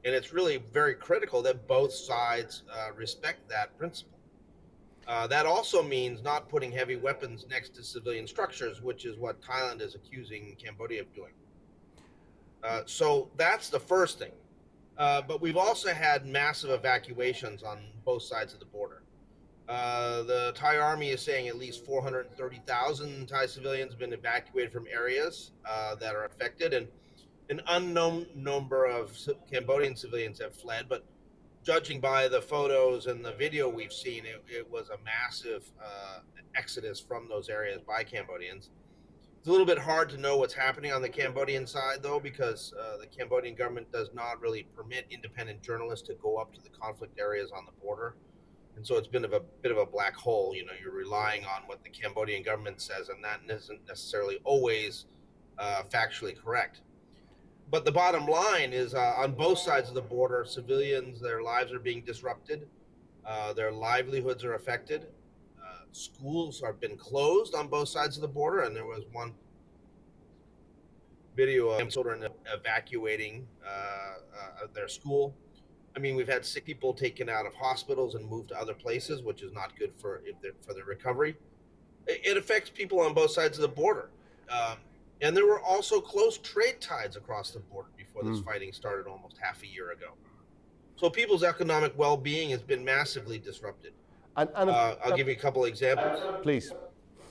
And it's really very critical that both sides respect that principle. That also means not putting heavy weapons next to civilian structures, which is what Thailand is accusing Cambodia of doing. So that's the first thing. But we've also had massive evacuations on both sides of the border. The Thai army is saying at least 430,000 Thai civilians have been evacuated from areas that are affected, and an unknown number of Cambodian civilians have fled. But judging by the photos and the video we've seen, it was a massive exodus from those areas by Cambodians. It's a little bit hard to know what's happening on the Cambodian side, though, because the Cambodian government does not really permit independent journalists to go up to the conflict areas on the border. And so it's been a bit of a black hole. You're relying on what the Cambodian government says, and that isn't necessarily always factually correct. But the bottom line is on both sides of the border, civilians, their lives are being disrupted. Their livelihoods are affected. Schools have been closed on both sides of the border, and there was one video of children evacuating their school. I mean, we've had sick people taken out of hospitals and moved to other places, which is not good for their recovery. It affects people on both sides of the border. And there were also close trade ties across the border before this fighting started almost half a year ago. So people's economic well-being has been massively disrupted. I'll give you a couple of examples. Please.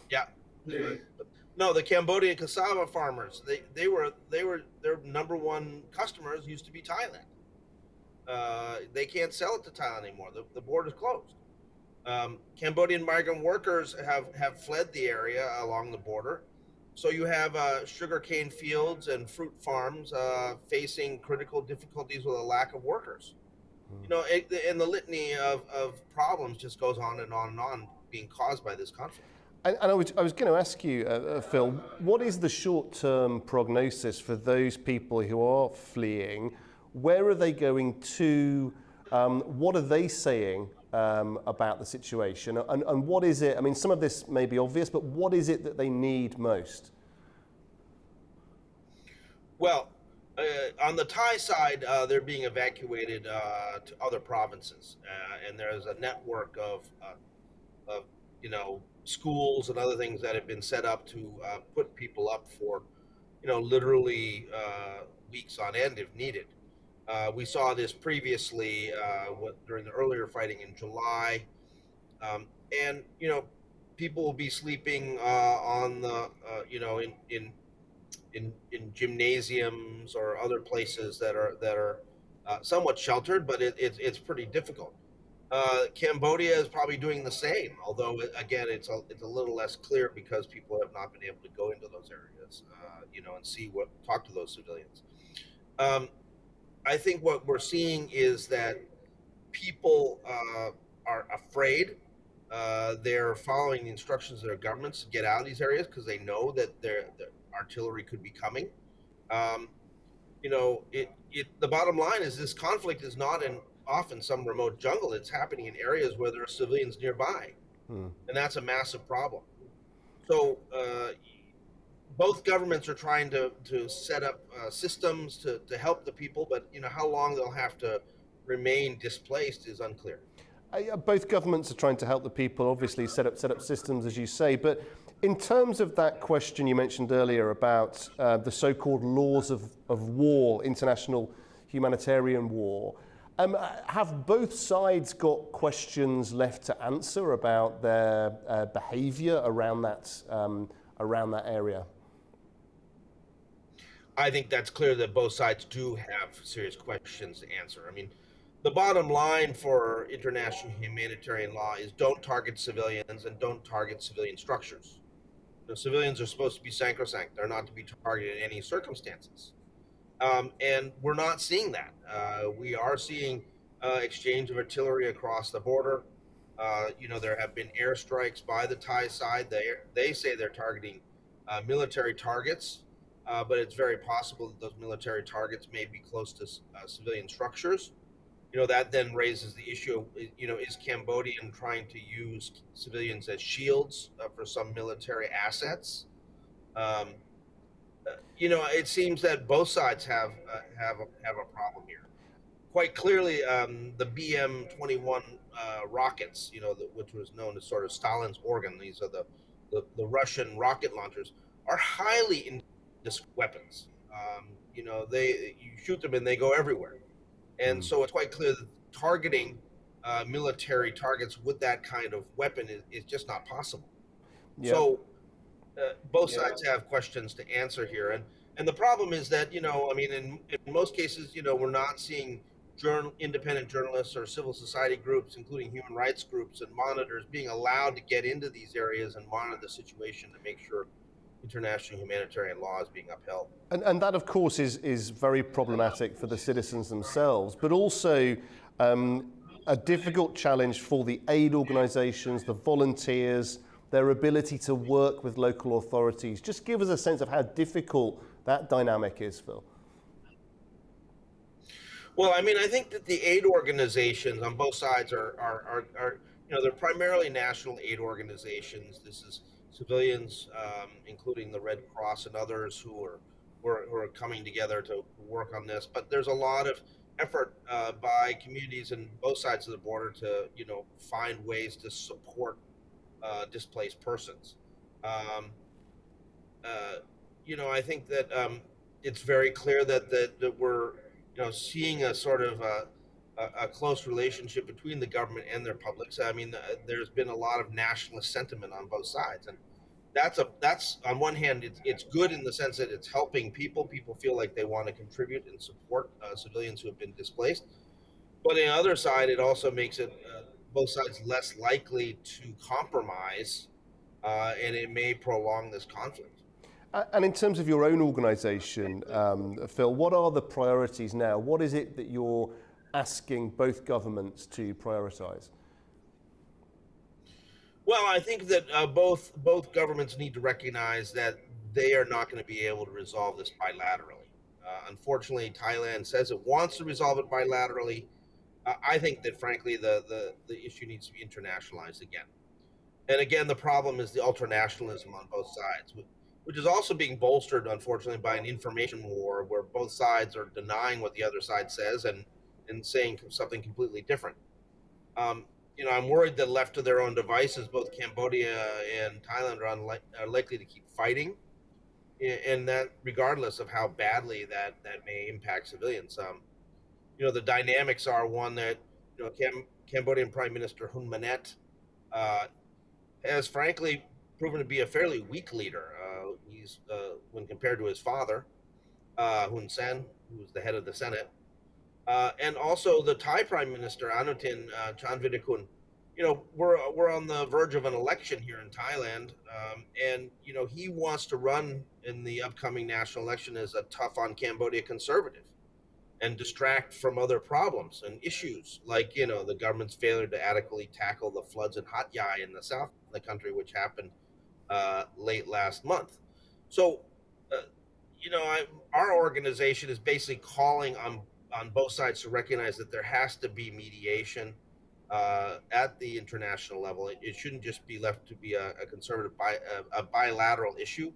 Yeah. No, the Cambodian cassava farmers, their number one customers used to be Thailand. They can't sell it to Thailand anymore. The border's closed. Cambodian migrant workers have fled the area along the border. So you have sugarcane fields and fruit farms facing critical difficulties with a lack of workers. And the litany of problems just goes on and on and on being caused by this conflict. And I was going to ask you, Phil, what is the short-term prognosis for those people who are fleeing? Where are they going to? What are they saying about the situation? And what is it? I mean, some of this may be obvious, but what is it that they need most? Well, on the Thai side, they're being evacuated to other provinces, and there's a network of schools and other things that have been set up to put people up for, literally weeks on end if needed. We saw this previously during the earlier fighting in July, and people will be sleeping on the in gymnasiums or other places that are somewhat sheltered, but it's pretty difficult. Cambodia is probably doing the same, although again it's a little less clear because people have not been able to go into those areas, and talk to those civilians. I think what we're seeing is that people are afraid. They're following the instructions of their governments to get out of these areas because they know that their artillery could be coming. the bottom line is this conflict is not off in some remote jungle. It's happening in areas where there are civilians nearby, and that's a massive problem. So both governments are trying to set up systems to help the people, but how long they'll have to remain displaced is unclear. Both governments are trying to help the people, obviously set up systems, as you say. But in terms of that question you mentioned earlier about the so-called laws of war, international humanitarian war, have both sides got questions left to answer about their behaviour around that area? I think that's clear that both sides do have serious questions to answer. I mean, the bottom line for international humanitarian law is don't target civilians and don't target civilian structures. The civilians are supposed to be sacrosanct. They're not to be targeted in any circumstances. And we're not seeing that. We are seeing exchange of artillery across the border. There have been airstrikes by the Thai side. They say they're targeting military targets, but it's very possible that those military targets may be close to civilian structures. That then raises the issue of, is Cambodia trying to use civilians as shields for some military assets? It seems that both sides have a problem here. Quite clearly, the BM-21 rockets, which was known as sort of Stalin's organ, these are the Russian rocket launchers, are highly indiscriminate weapons. You shoot them and they go everywhere. And so it's quite clear that targeting military targets with that kind of weapon is just not possible. Yeah. So both sides have questions to answer here. And the problem is that, in most cases, we're not seeing independent journalists or civil society groups, including human rights groups and monitors, being allowed to get into these areas and monitor the situation to make sure international humanitarian law is being upheld. And that, of course, is very problematic for the citizens themselves, but also a difficult challenge for the aid organisations, the volunteers, their ability to work with local authorities. Just give us a sense of how difficult that dynamic is, Phil. Well, I think that the aid organizations on both sides are they're primarily national aid organizations. This is civilians, including the Red Cross and others who are coming together to work on this. But there's a lot of effort by communities on both sides of the border to, find ways to support displaced persons. I think that it's very clear that we're, seeing a sort of a close relationship between the government and their publics. There's been a lot of nationalist sentiment on both sides, and that's on one hand, it's good in the sense that it's helping people. People feel like they want to contribute and support civilians who have been displaced. But on the other side, it also makes it both sides less likely to compromise, and it may prolong this conflict. And in terms of your own organisation, Phil, what are the priorities now? What is it that you're asking both governments to prioritise? Well, I think that both governments need to recognize that they are not going to be able to resolve this bilaterally. Unfortunately, Thailand says it wants to resolve it bilaterally. I think that, frankly, the issue needs to be internationalized again. And again, the problem is the ultranationalism on both sides, which is also being bolstered, unfortunately, by an information war where both sides are denying what the other side says and saying something completely different. I'm worried that left to their own devices, both Cambodia and Thailand are likely to keep fighting, and that regardless of how badly that may impact civilians. The dynamics are one that, Cambodian Prime Minister Hun Manet has frankly proven to be a fairly weak leader. He's when compared to his father, Hun Sen, who was the head of the Senate, and also the Thai Prime Minister Anutin Chanvirakul. We're on the verge of an election here in Thailand, and he wants to run in the upcoming national election as a tough on Cambodia conservative, and distract from other problems and issues like the government's failure to adequately tackle the floods in Hat Yai in the south of the country, which happened late last month. So our organization is basically calling on both sides to recognize that there has to be mediation at the international level. It shouldn't just be left to be a conservative a bilateral issue.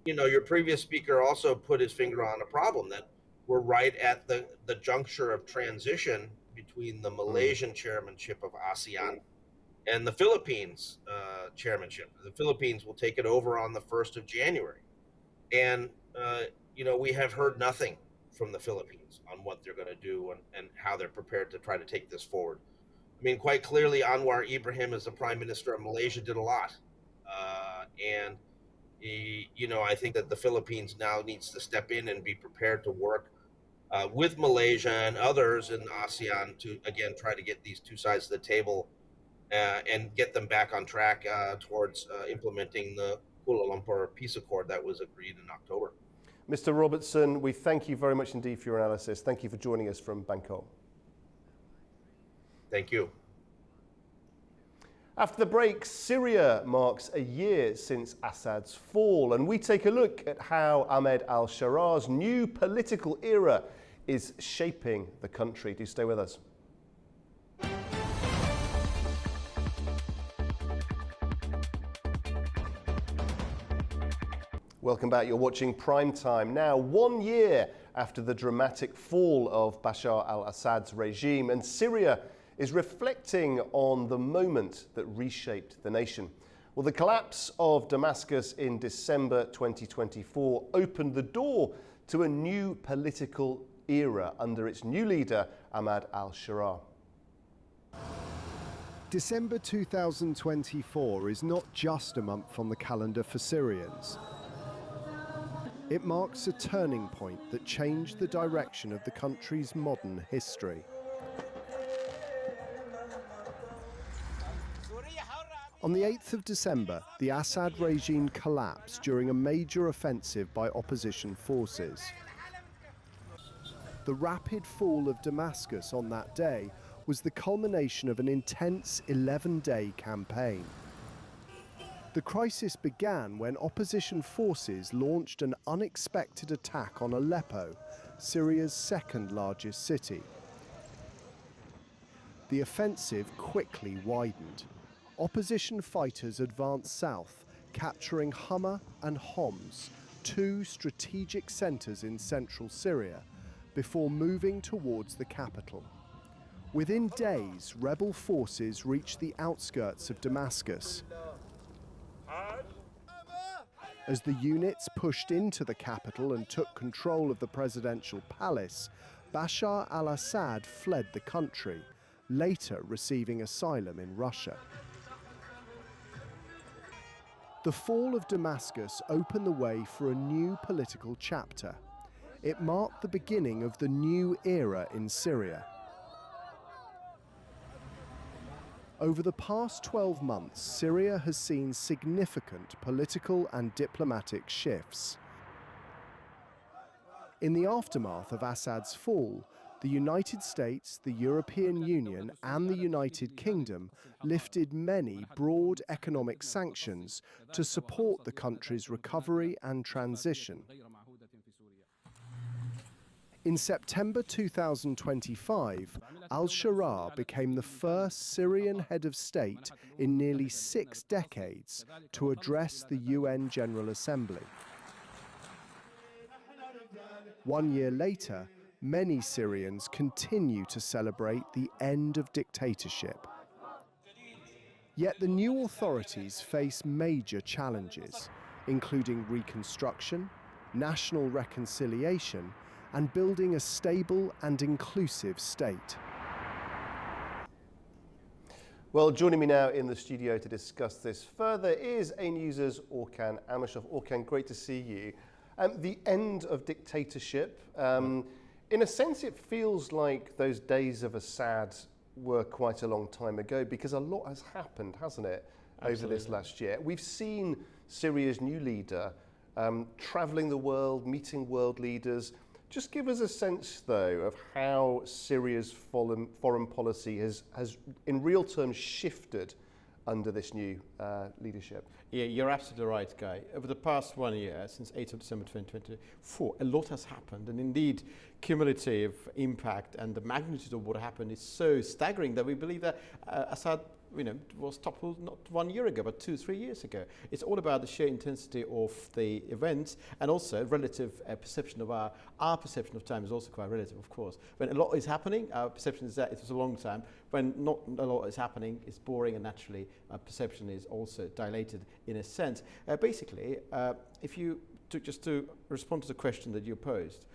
Your previous speaker also put his finger on a problem that we're right at the juncture of transition between the Malaysian chairmanship of ASEAN and the Philippines chairmanship. The Philippines will take it over on the 1st of January. And, we have heard nothing from the Philippines on what they're going to do and how they're prepared to try to take this forward. I mean, quite clearly, Anwar Ibrahim, as the Prime Minister of Malaysia, did a lot. I think that the Philippines now needs to step in and be prepared to work with Malaysia and others in ASEAN to, again, try to get these two sides of the table and get them back on track towards implementing the Kuala Lumpur Peace Accord that was agreed in October. Mr. Robertson, we thank you very much indeed for your analysis. Thank you for joining us from Bangkok. Thank you. After the break, Syria marks a year since Assad's fall, and we take a look at how Ahmed al-Sharar's new political era is shaping the country. Do stay with us. Welcome back. You're watching Prime Time. Now, 1 year after the dramatic fall of Bashar al-Assad's regime, and Syria is reflecting on the moment that reshaped the nation. Well, the collapse of Damascus in December 2024 opened the door to a new political era under its new leader, Ahmed al-Sharar. December 2024 is not just a month on the calendar for Syrians. It marks a turning point that changed the direction of the country's modern history. On the 8th of December, the Assad regime collapsed during a major offensive by opposition forces. The rapid fall of Damascus on that day was the culmination of an intense 11-day campaign. The crisis began when opposition forces launched an unexpected attack on Aleppo, Syria's second largest city. The offensive quickly widened. Opposition fighters advanced south, capturing Hama and Homs, two strategic centers in central Syria, before moving towards the capital. Within days, rebel forces reached the outskirts of Damascus. As the units pushed into the capital and took control of the presidential palace, Bashar al-Assad fled the country, later receiving asylum in Russia. The fall of Damascus opened the way for a new political chapter. It marked the beginning of the new era in Syria. Over the past 12 months, Syria has seen significant political and diplomatic shifts. In the aftermath of Assad's fall, the United States, the European Union, and the United Kingdom lifted many broad economic sanctions to support the country's recovery and transition. In September 2025, al-Sharar became the first Syrian head of state in nearly 6 decades to address the UN General Assembly. 1 year later, many Syrians continue to celebrate the end of dictatorship. Yet the new authorities face major challenges, including reconstruction, national reconciliation, and building a stable and inclusive state. Well, joining me now in the studio to discuss this further is AnewZ's Orkan Amishov. Orkan, great to see you. The end of dictatorship. In a sense, it feels like those days of Assad were quite a long time ago because a lot has happened, hasn't it, over this last year? We've seen Syria's new leader traveling the world, meeting world leaders. Just give us a sense, though, of how Syria's foreign policy has in real terms shifted under this new leadership? Yeah, you're absolutely right, Guy. Over the past 1 year, since 8th of December 2024, a lot has happened. And indeed, cumulative impact and the magnitude of what happened is so staggering that we believe that Assad was toppled not 1 year ago, but 2-3 years ago. It's all about the sheer intensity of the events, and also relative perception of our perception of time is also quite relative, of course. When a lot is happening, our perception is that it was a long time. When not a lot is happening, it's boring, and naturally our perception is also dilated in a sense. Basically, if you just to respond to the question that you posed,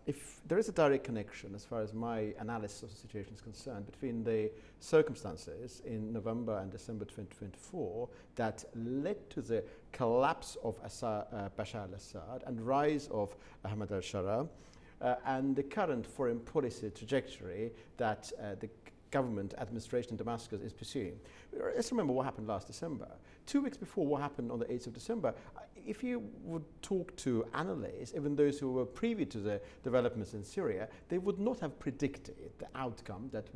if there is a direct connection, as far as my analysis of the situation is concerned, between the circumstances in November and December 2024 that led to the collapse of Bashar al-Assad and rise of Ahmad al-Sharaa, and the current foreign policy trajectory that the government administration in Damascus is pursuing. Let's remember what happened last December. 2 weeks before what happened on the 8th of December, if you would talk to analysts, even those who were privy to the developments in Syria, they would not have predicted the outcome that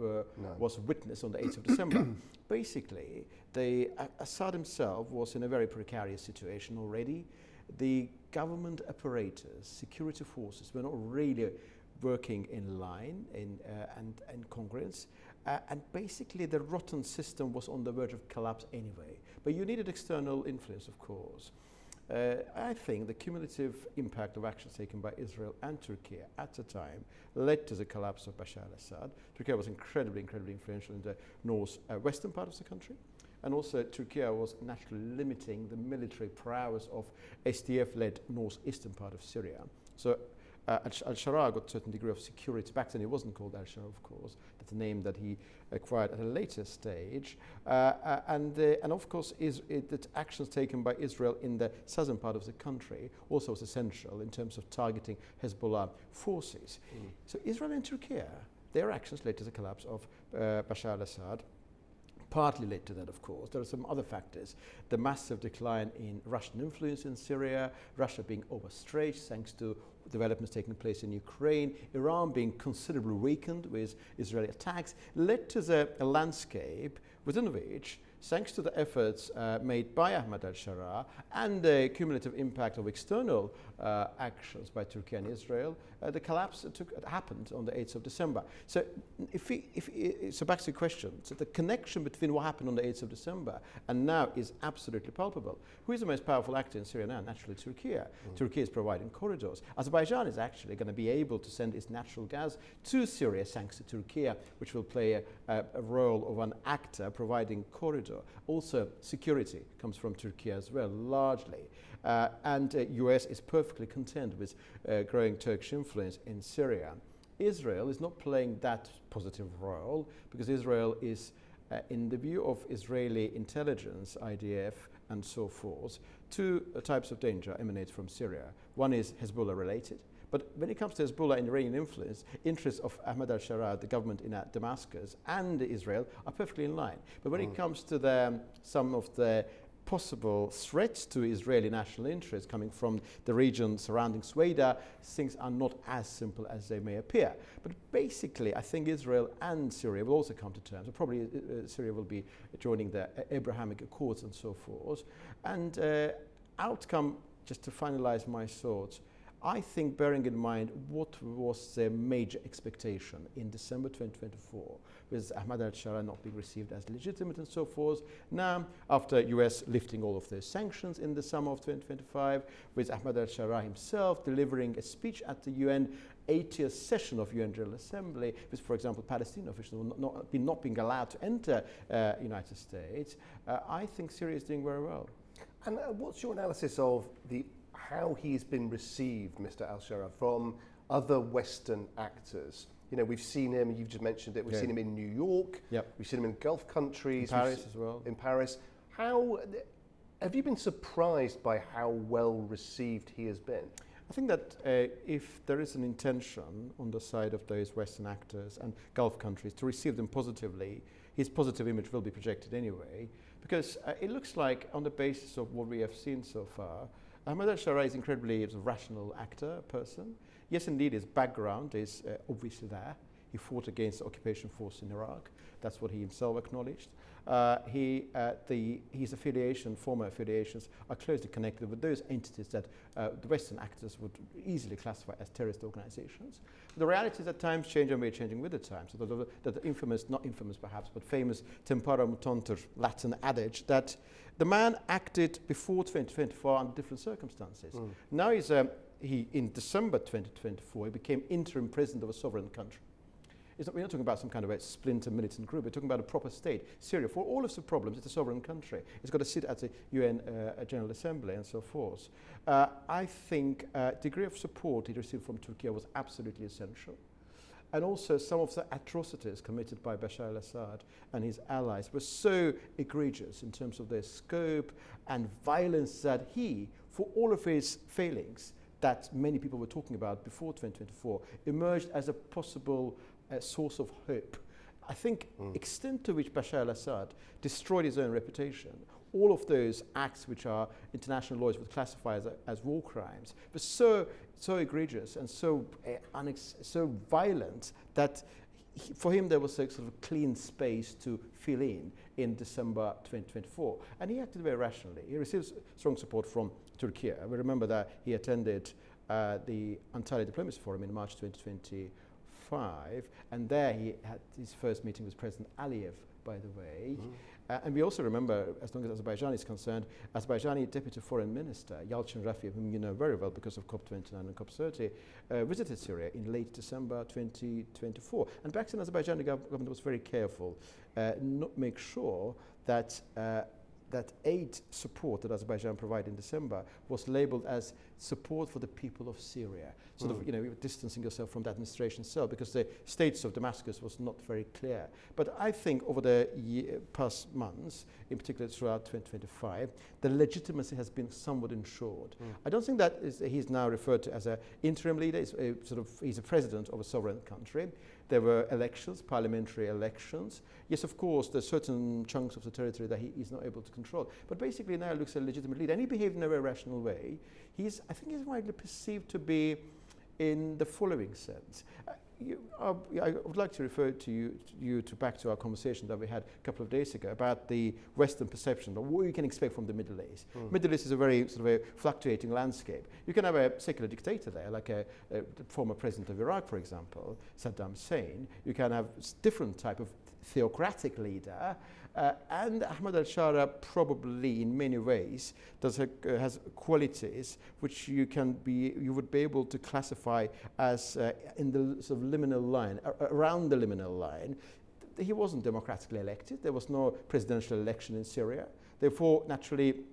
was witnessed on the 8th of December. Basically, Assad himself was in a very precarious situation already. The government apparatus, security forces, were not really working in line and congruence. And basically the rotten system was on the verge of collapse anyway. But you needed external influence, of course. I think the cumulative impact of actions taken by Israel and Turkey at the time led to the collapse of Bashar al-Assad. Turkey was incredibly influential in the north-western part of the country. And also Turkey was naturally limiting the military prowess of SDF-led northeastern part of Syria. So al-Sharaa got a certain degree of security. Back then it wasn't called al-Sharaa, of course. That's a name that he acquired at a later stage. And of course, the actions taken by Israel in the southern part of the country also was essential in terms of targeting Hezbollah forces. So Israel and Turkey, their actions led to the collapse of Bashar al-Assad. Partly led to that, of course. There are some other factors. The massive decline in Russian influence in Syria, Russia being overstretched thanks to developments taking place in Ukraine, Iran being considerably weakened with Israeli attacks, led to a landscape within which, thanks to the efforts made by Ahmad al-Sharaa and the cumulative impact of external actions by Turkey and Israel, the collapse happened on the 8th of December. So so back to the question, so the connection between what happened on the 8th of December and now is absolutely palpable. Who is the most powerful actor in Syria now? Naturally Turkey. Turkey is providing corridors. Azerbaijan is actually going to be able to send its natural gas to Syria thanks to Turkey, which will play a role of an actor providing corridor. Also, security comes from Turkey as well, largely. And US is perfectly content with growing Turkish influence in Syria. Israel is not playing that positive role because Israel is, in the view of Israeli intelligence, IDF and so forth, two types of danger emanate from Syria. One is Hezbollah related. But when it comes to Hezbollah and Iranian influence, interests of Ahmad al-Sharaa, the government in Damascus, and Israel are perfectly in line. But when it comes to some of the possible threats to Israeli national interests coming from the region surrounding Sweda, things are not as simple as they may appear. But basically, I think Israel and Syria will also come to terms. Probably Syria will be joining the Abrahamic Accords and so forth. And outcome, just to finalize my thoughts, I think bearing in mind what was their major expectation in December 2024, with Ahmad al-Sharaa not being received as legitimate and so forth. Now, after US lifting all of those sanctions in the summer of 2025, with Ahmad al-Sharaa himself delivering a speech at the UN 80th session of UN General Assembly, with, for example, Palestinian officials not being allowed to enter United States, I think Syria is doing very well. And what's your analysis of how he's been received, Mr. al-Sharaa, from other Western actors? You know, we've seen him, you've just mentioned it, we've seen him in New York, we've seen him in Gulf countries. In Paris as well. In Paris. How, have you been surprised by how well received he has been? I think that if there is an intention on the side of those Western actors and Gulf countries to receive them positively, his positive image will be projected anyway, because it looks like, on the basis of what we have seen so far, Ahmad al-Sharaa is incredibly a rational actor, person. Yes, indeed, his background is obviously there. He fought against the occupation force in Iraq. That's what he himself acknowledged. His affiliation, former affiliations, are closely connected with those entities that the Western actors would easily classify as terrorist organizations. The reality is that times change and we're changing with the times. So that the infamous, not infamous perhaps, but famous tempora mutantur Latin adage that the man acted before 2024 under different circumstances. Now in December 2024, he became interim president of a sovereign country. We're not talking about some kind of a splinter militant group. We're talking about a proper state. Syria, for all of the problems, it's a sovereign country. It's got to sit at the UN General Assembly and so forth. I think degree of support he received from Turkey was absolutely essential. And also some of the atrocities committed by Bashar al-Assad and his allies were so egregious in terms of their scope and violence that he, for all of his failings that many people were talking about before 2024, emerged as a possible source of hope. I think extent to which Bashar al-Assad destroyed his own reputation, all of those acts which our international lawyers would classify as war crimes, were so egregious and so violent that for him there was a sort of clean space to fill in December 2024. And he acted very rationally. He received strong support from Turkey. We remember that he attended the Antalya Diplomacy Forum in March 2025, and there he had his first meeting with President Aliyev, by the way. And we also remember, as long as Azerbaijan is concerned, Azerbaijani Deputy Foreign Minister Yalchin Rafiyev, whom you know very well because of COP29 and COP30, visited Syria in late December 2024. And back then, Azerbaijani government was very careful not make sure that that aid support that Azerbaijan provided in December was labeled as support for the people of Syria. Sort of, you know, distancing yourself from the administration itself because the status of Damascus was not very clear. But I think over the past months, in particular throughout 2025, the legitimacy has been somewhat ensured. I don't think that he's now referred to as an interim leader. He's a president of a sovereign country. There were elections, parliamentary elections. Yes, of course, there's certain chunks of the territory that he is not able to control. But basically now looks a legitimate leader. And he behaved in a very rational way. I think he's widely perceived to be in the following sense. I would like to refer to you back to our conversation that we had a couple of days ago about the Western perception of what you can expect from the Middle East. Middle East is a very sort of a fluctuating landscape. You can have a secular dictator there, like the former president of Iraq, for example, Saddam Hussein. You can have different type of theocratic leader. And Ahmad al-Shara probably in many ways has qualities which you would be able to classify as in the sort of liminal line, around the liminal line. He wasn't democratically elected. There was no presidential election in Syria. Therefore, naturally,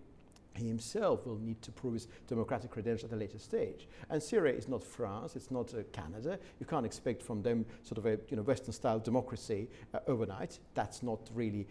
he himself will need to prove his democratic credentials at a later stage. And Syria is not France, it's not Canada. You can't expect from them sort of a Western-style democracy overnight. That's not really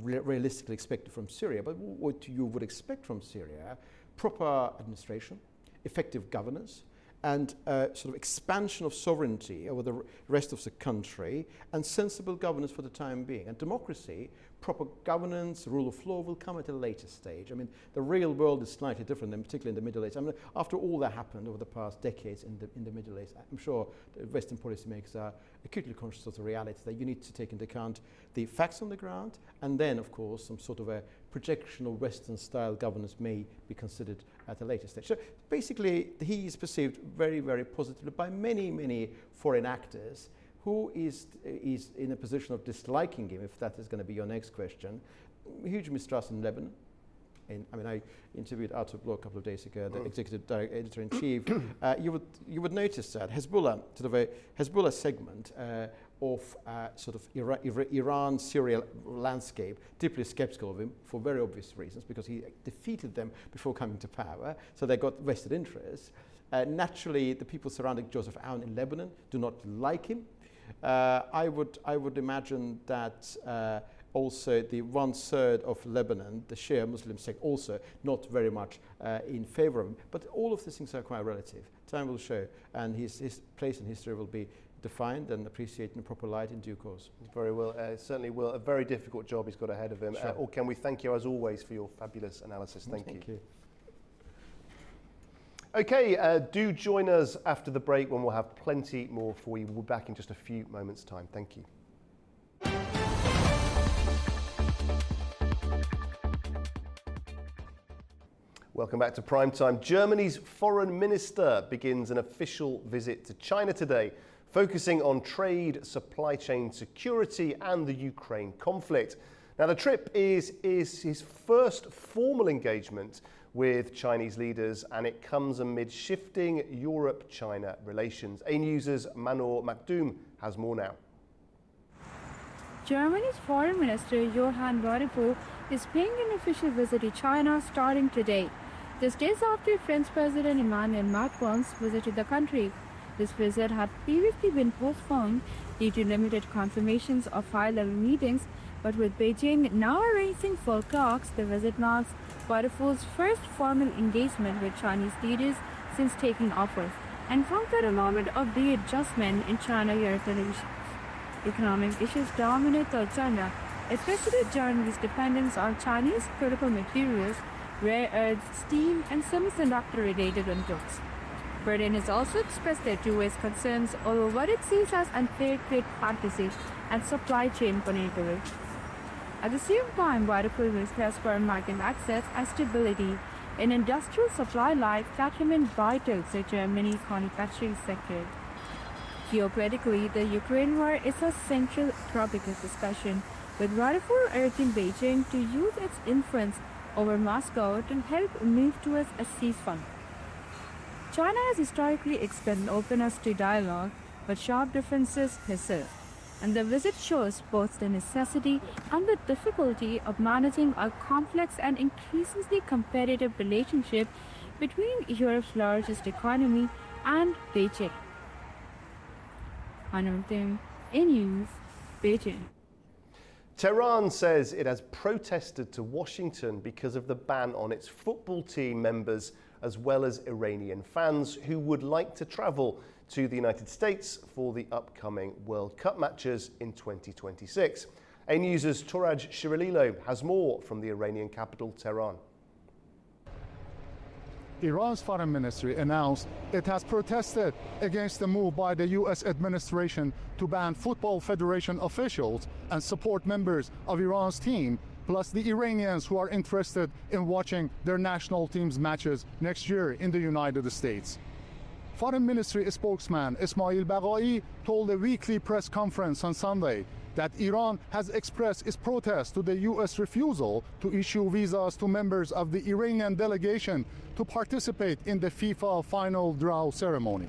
realistically expected from Syria. But what you would expect from Syria, proper administration, effective governance, and sort of expansion of sovereignty over the rest of the country, and sensible governance for the time being. And democracy, proper governance, rule of law will come at a later stage. I mean, the real world is slightly different, and particularly in the Middle East. I mean, after all that happened over the past decades in the Middle East, I'm sure the Western policymakers are acutely conscious of the reality that you need to take into account the facts on the ground, and then, of course, some sort of a projection of Western-style governance may be considered at a later stage. So basically, he is perceived very, very positively by many, many foreign actors who is in a position of disliking him, if that is going to be your next question. Huge mistrust in Lebanon. I interviewed Artur Blok a couple of days ago, the executive editor-in-chief. You would notice that Hezbollah, sort of a Hezbollah segment of sort of Iran-Syria landscape, deeply skeptical of him for very obvious reasons, because he defeated them before coming to power, so they got vested interests. Naturally, the people surrounding Joseph Aoun in Lebanon do not like him. I would imagine that also the 1/3 of Lebanon, the Shia Muslim sect, also not very much in favor of him. But all of these things are quite relative. Time will show, and his place in history will be defined and appreciated in a proper light in due course. Very well, certainly will. A very difficult job he's got ahead of him. Sure. Can we thank you as always for your fabulous analysis? Thank you. Okay, do join us after the break when we'll have plenty more for you. We'll be back in just a few moments' time. Thank you. Welcome back to Primetime. Germany's foreign minister begins an official visit to China today, focusing on trade, supply chain security and the Ukraine conflict. Now, the trip is his first formal engagement with Chinese leaders, and it comes amid shifting Europe-China relations. AnewZ's Manor Makdoum has more now. Germany's Foreign Minister Johann Wadephul is paying an official visit to China starting today, just days after French President Emmanuel Macron's visit to the country. This visit had previously been postponed due to limited confirmations of high-level meetings, but with Beijing now arranging full talks, the visit marks Wadephul's first formal engagement with Chinese leaders since taking office, and comes at a moment of readjustment in China-Europe relations. Economic issues dominate the agenda, especially Germany's dependence on Chinese critical materials, rare earths, steam, and semiconductor-related inputs. Britain has also expressed their two-way concerns over what it sees as unfair trade practices and supply chain monitoring. At the same time, Wadephul will stress for market access and stability in industrial supply lines that remain vital to Germany's manufacturing sector. Geopolitically, the Ukraine war is a central topic of discussion, with Wadephul urging Beijing to use its influence over Moscow to help move towards a ceasefire. China has historically expressed openness to dialogue, but sharp differences persist, and the visit shows both the necessity and the difficulty of managing a complex and increasingly competitive relationship between Europe's largest economy and Beijing. AnewZ, Beijing. Tehran says it has protested to Washington because of the ban on its football team members as well as Iranian fans who would like to travel to the United States for the upcoming World Cup matches in 2026. AnewZ's Touraj Shirililo has more from the Iranian capital, Tehran. Iran's foreign ministry announced it has protested against the move by the U.S. administration to ban Football Federation officials and support members of Iran's team, plus the Iranians who are interested in watching their national team's matches next year in the United States. Foreign Ministry spokesman Ismail Baghai told a weekly press conference on Sunday that Iran has expressed its protest to the U.S. refusal to issue visas to members of the Iranian delegation to participate in the FIFA final draw ceremony.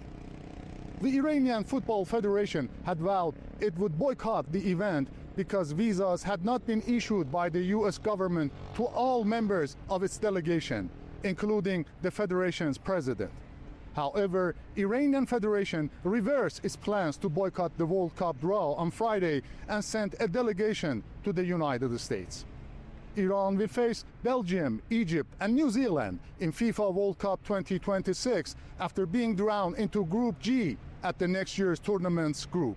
The Iranian Football Federation had vowed it would boycott the event because visas had not been issued by the U.S. government to all members of its delegation, including the federation's president. However, Iranian Federation reversed its plans to boycott the World Cup draw on Friday and sent a delegation to the United States. Iran will face Belgium, Egypt and New Zealand in FIFA World Cup 2026 after being drawn into Group G at the next year's tournament's group.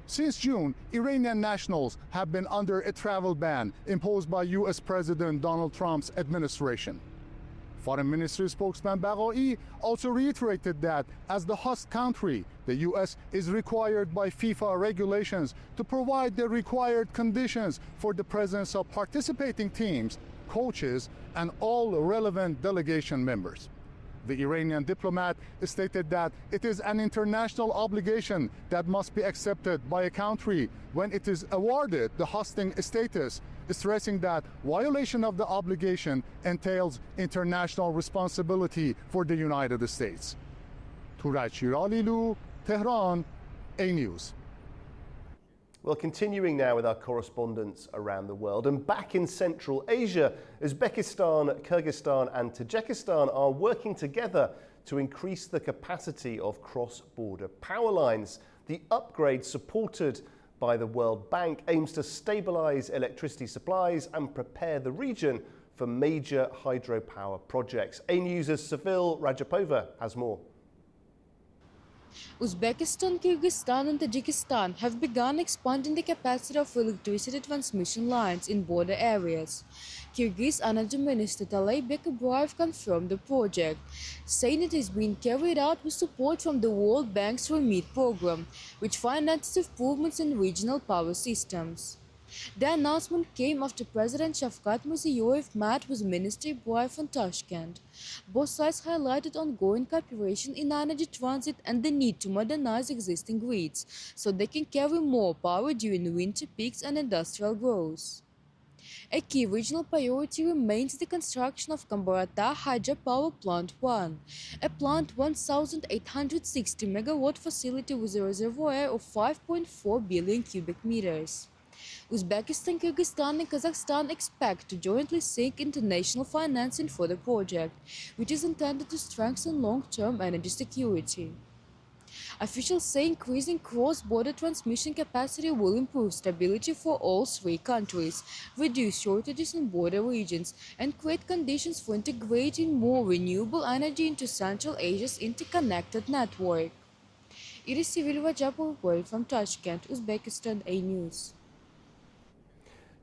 Since June, Iranian nationals have been under a travel ban imposed by U.S. President Donald Trump's administration. Foreign Ministry spokesman Baghai also reiterated that as the host country, the U.S. is required by FIFA regulations to provide the required conditions for the presence of participating teams, coaches, and all relevant delegation members. The Iranian diplomat stated that it is an international obligation that must be accepted by a country when it is awarded the hosting status, stressing that violation of the obligation entails international responsibility for the United States. Touraj Shirililo, Tehran, AnewZ. Well, continuing now with our correspondents around the world, and back in Central Asia, Uzbekistan, Kyrgyzstan and Tajikistan are working together to increase the capacity of cross-border power lines. The upgrade, supported by the World Bank, aims to stabilize electricity supplies and prepare the region for major hydropower projects. AnewZ's Seville Rajapova has more. Uzbekistan, Kyrgyzstan and Tajikistan have begun expanding the capacity of electricity transmission lines in border areas. Kyrgyz Energy Minister Talay Bekabroyev confirmed the project, saying it is being carried out with support from the World Bank's REMIT program, which finances improvements in regional power systems. The announcement came after President Shavkat Mirziyoyev met with Minister Ibrahim in Tashkent. Both sides highlighted ongoing cooperation in energy transit and the need to modernize existing grids so they can carry more power during winter peaks and industrial growth. A key regional priority remains the construction of Kambarata Hydropower Plant 1, a plant 1,860 megawatt facility with a reservoir of 5.4 billion cubic meters. Uzbekistan, Kyrgyzstan and Kazakhstan expect to jointly seek international financing for the project, which is intended to strengthen long-term energy security. Officials say increasing cross-border transmission capacity will improve stability for all three countries, reduce shortages in border regions, and create conditions for integrating more renewable energy into Central Asia's interconnected network. It is Civil Rajapur reporting from Tashkent, Uzbekistan, AnewZ.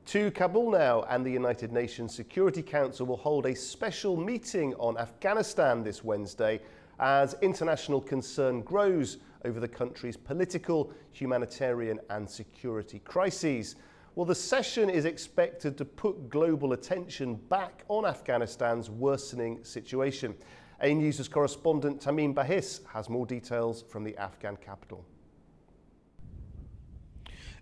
To Kabul now, and the United Nations Security Council will hold a special meeting on Afghanistan this Wednesday as international concern grows over the country's political, humanitarian and security crises. Well, the session is expected to put global attention back on Afghanistan's worsening situation. AnewZ's correspondent Tamim Bahis has more details from the Afghan capital.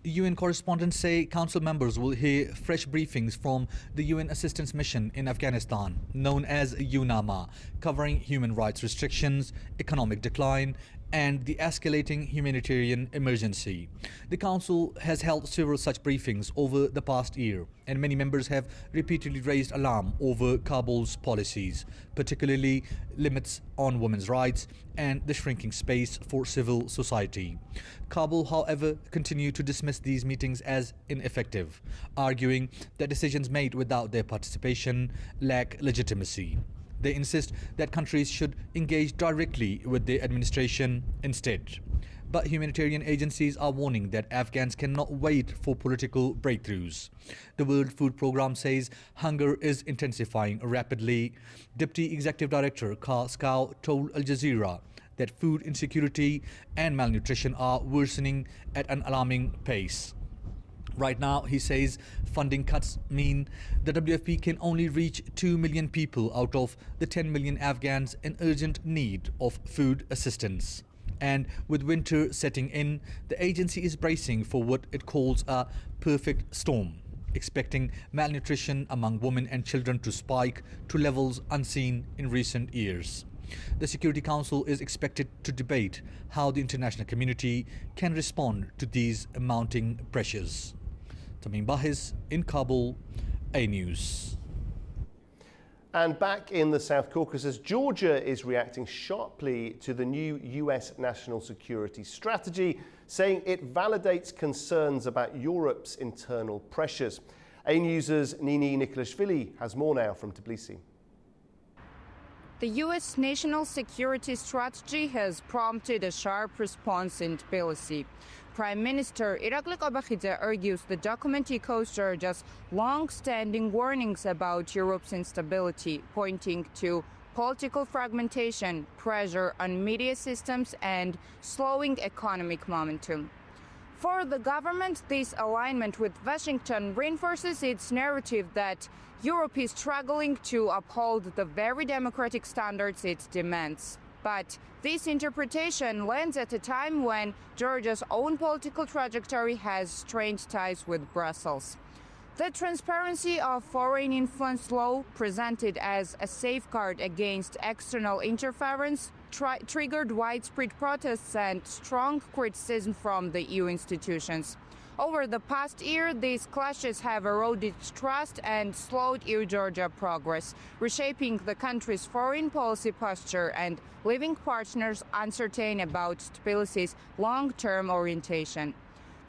UN correspondents say council members will hear fresh briefings from the UN assistance mission in Afghanistan, known as UNAMA, covering human rights restrictions, economic decline, and the escalating humanitarian emergency. The Council has held several such briefings over the past year, and many members have repeatedly raised alarm over Kabul's policies, particularly limits on women's rights and the shrinking space for civil society. Kabul, however, continued to dismiss these meetings as ineffective, arguing that decisions made without their participation lack legitimacy. They insist that countries should engage directly with the administration instead. But humanitarian agencies are warning that Afghans cannot wait for political breakthroughs. The World Food Programme says hunger is intensifying rapidly. Deputy Executive Director Carl Scow told Al Jazeera that food insecurity and malnutrition are worsening at an alarming pace. Right now, he says, funding cuts mean the WFP can only reach 2 million people out of the 10 million Afghans in urgent need of food assistance. And with winter setting in, the agency is bracing for what it calls a perfect storm, expecting malnutrition among women and children to spike to levels unseen in recent years. The Security Council is expected to debate how the international community can respond to these mounting pressures. Tamim Bahis in Kabul, AnewZ. And back in the South Caucasus, Georgia is reacting sharply to the new US national security strategy, saying it validates concerns about Europe's internal pressures. AnewZ's Nini Nikolashvili has more now from Tbilisi. The U.S. national security strategy has prompted a sharp response in Tbilisi. Prime Minister Irakli Qobakhidze argues the document echoes Georgia's long-standing warnings about Europe's instability, pointing to political fragmentation, pressure on media systems, and slowing economic momentum. For the government, this alignment with Washington reinforces its narrative that Europe is struggling to uphold the very democratic standards it demands. But this interpretation lands at a time when Georgia's own political trajectory has strained ties with Brussels. The transparency of foreign influence law, presented as a safeguard against external interference, triggered widespread protests and strong criticism from the EU institutions. Over the past year, these clashes have eroded trust and slowed EU-Georgia progress, reshaping the country's foreign policy posture and leaving partners uncertain about Tbilisi's long-term orientation.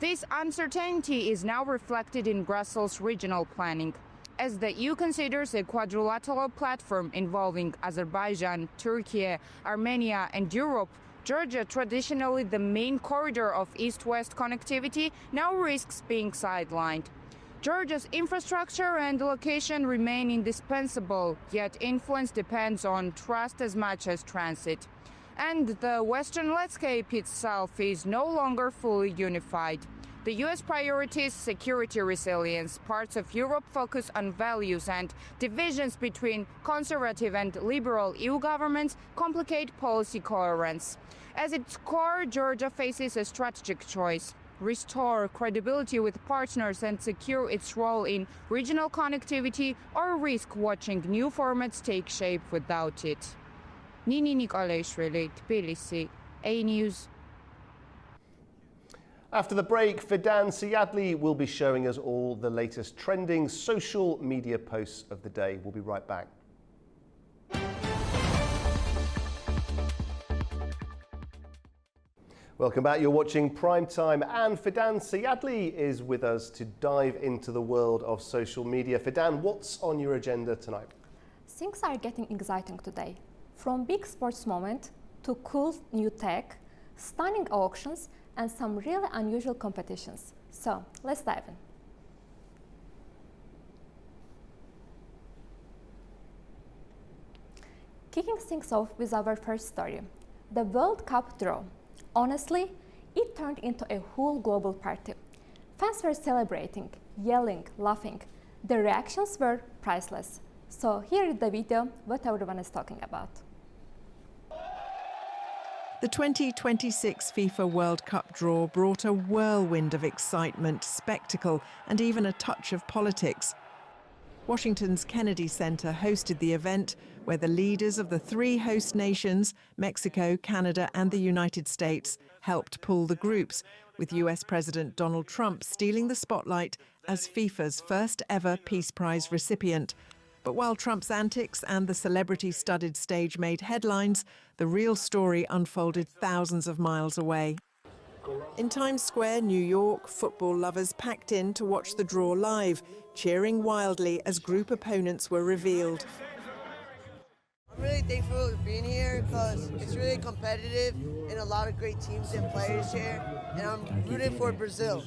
This uncertainty is now reflected in Brussels' regional planning. As the EU considers a quadrilateral platform involving Azerbaijan, Turkey, Armenia, and Europe, Georgia, traditionally the main corridor of east-west connectivity, now risks being sidelined. Georgia's infrastructure and location remain indispensable, yet influence depends on trust as much as transit. And the Western landscape itself is no longer fully unified. The US priorities security resilience, parts of Europe focus on values, and divisions between conservative and liberal EU governments complicate policy coherence. At its core, Georgia faces a strategic choice: restore credibility with partners and secure its role in regional connectivity, or risk watching new formats take shape without it. Nini Nikolashvili, Tbilisi, AnewZ. After the break, Fidan Siadli will be showing us all the latest trending social media posts of the day. We'll be right back. Welcome back. You're watching Primetime, and Fidan Siadli is with us to dive into the world of social media. Fidan, what's on your agenda tonight? Things are getting exciting today. From big sports moment to cool new tech, stunning auctions, and some really unusual competitions. So let's dive in. Kicking things off with our first story, the World Cup draw. Honestly, it turned into a whole global party. Fans were celebrating, yelling, laughing. The reactions were priceless. So here is the video what everyone is talking about. The 2026 FIFA World Cup draw brought a whirlwind of excitement, spectacle, and even a touch of politics. Washington's Kennedy Center hosted the event, where the leaders of the three host nations, Mexico, Canada, and the United States, helped pull the groups, with US President Donald Trump stealing the spotlight as FIFA's first ever Peace Prize recipient. But while Trump's antics and the celebrity-studded stage made headlines, the real story unfolded thousands of miles away. In Times Square, New York, football lovers packed in to watch the draw live, cheering wildly as group opponents were revealed. I'm really thankful for being here because it's really competitive and a lot of great teams and players here, and I'm rooting for Brazil.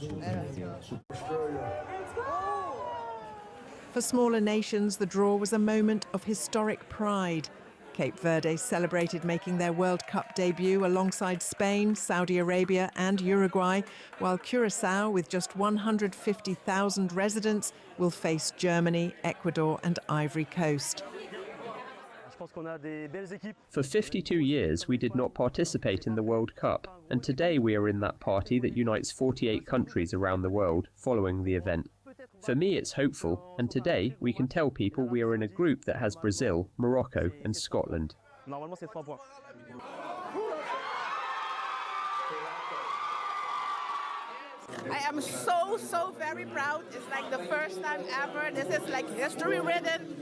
For smaller nations, the draw was a moment of historic pride. Cape Verde celebrated making their World Cup debut alongside Spain, Saudi Arabia and Uruguay, while Curaçao, with just 150,000 residents, will face Germany, Ecuador and Ivory Coast. For 52 years, we did not participate in the World Cup, and today we are in that party that unites 48 countries around the world following the event. For me, it's hopeful, and today we can tell people we are in a group that has Brazil, Morocco and Scotland. I am so very proud. It's like the first time ever. This is like history written.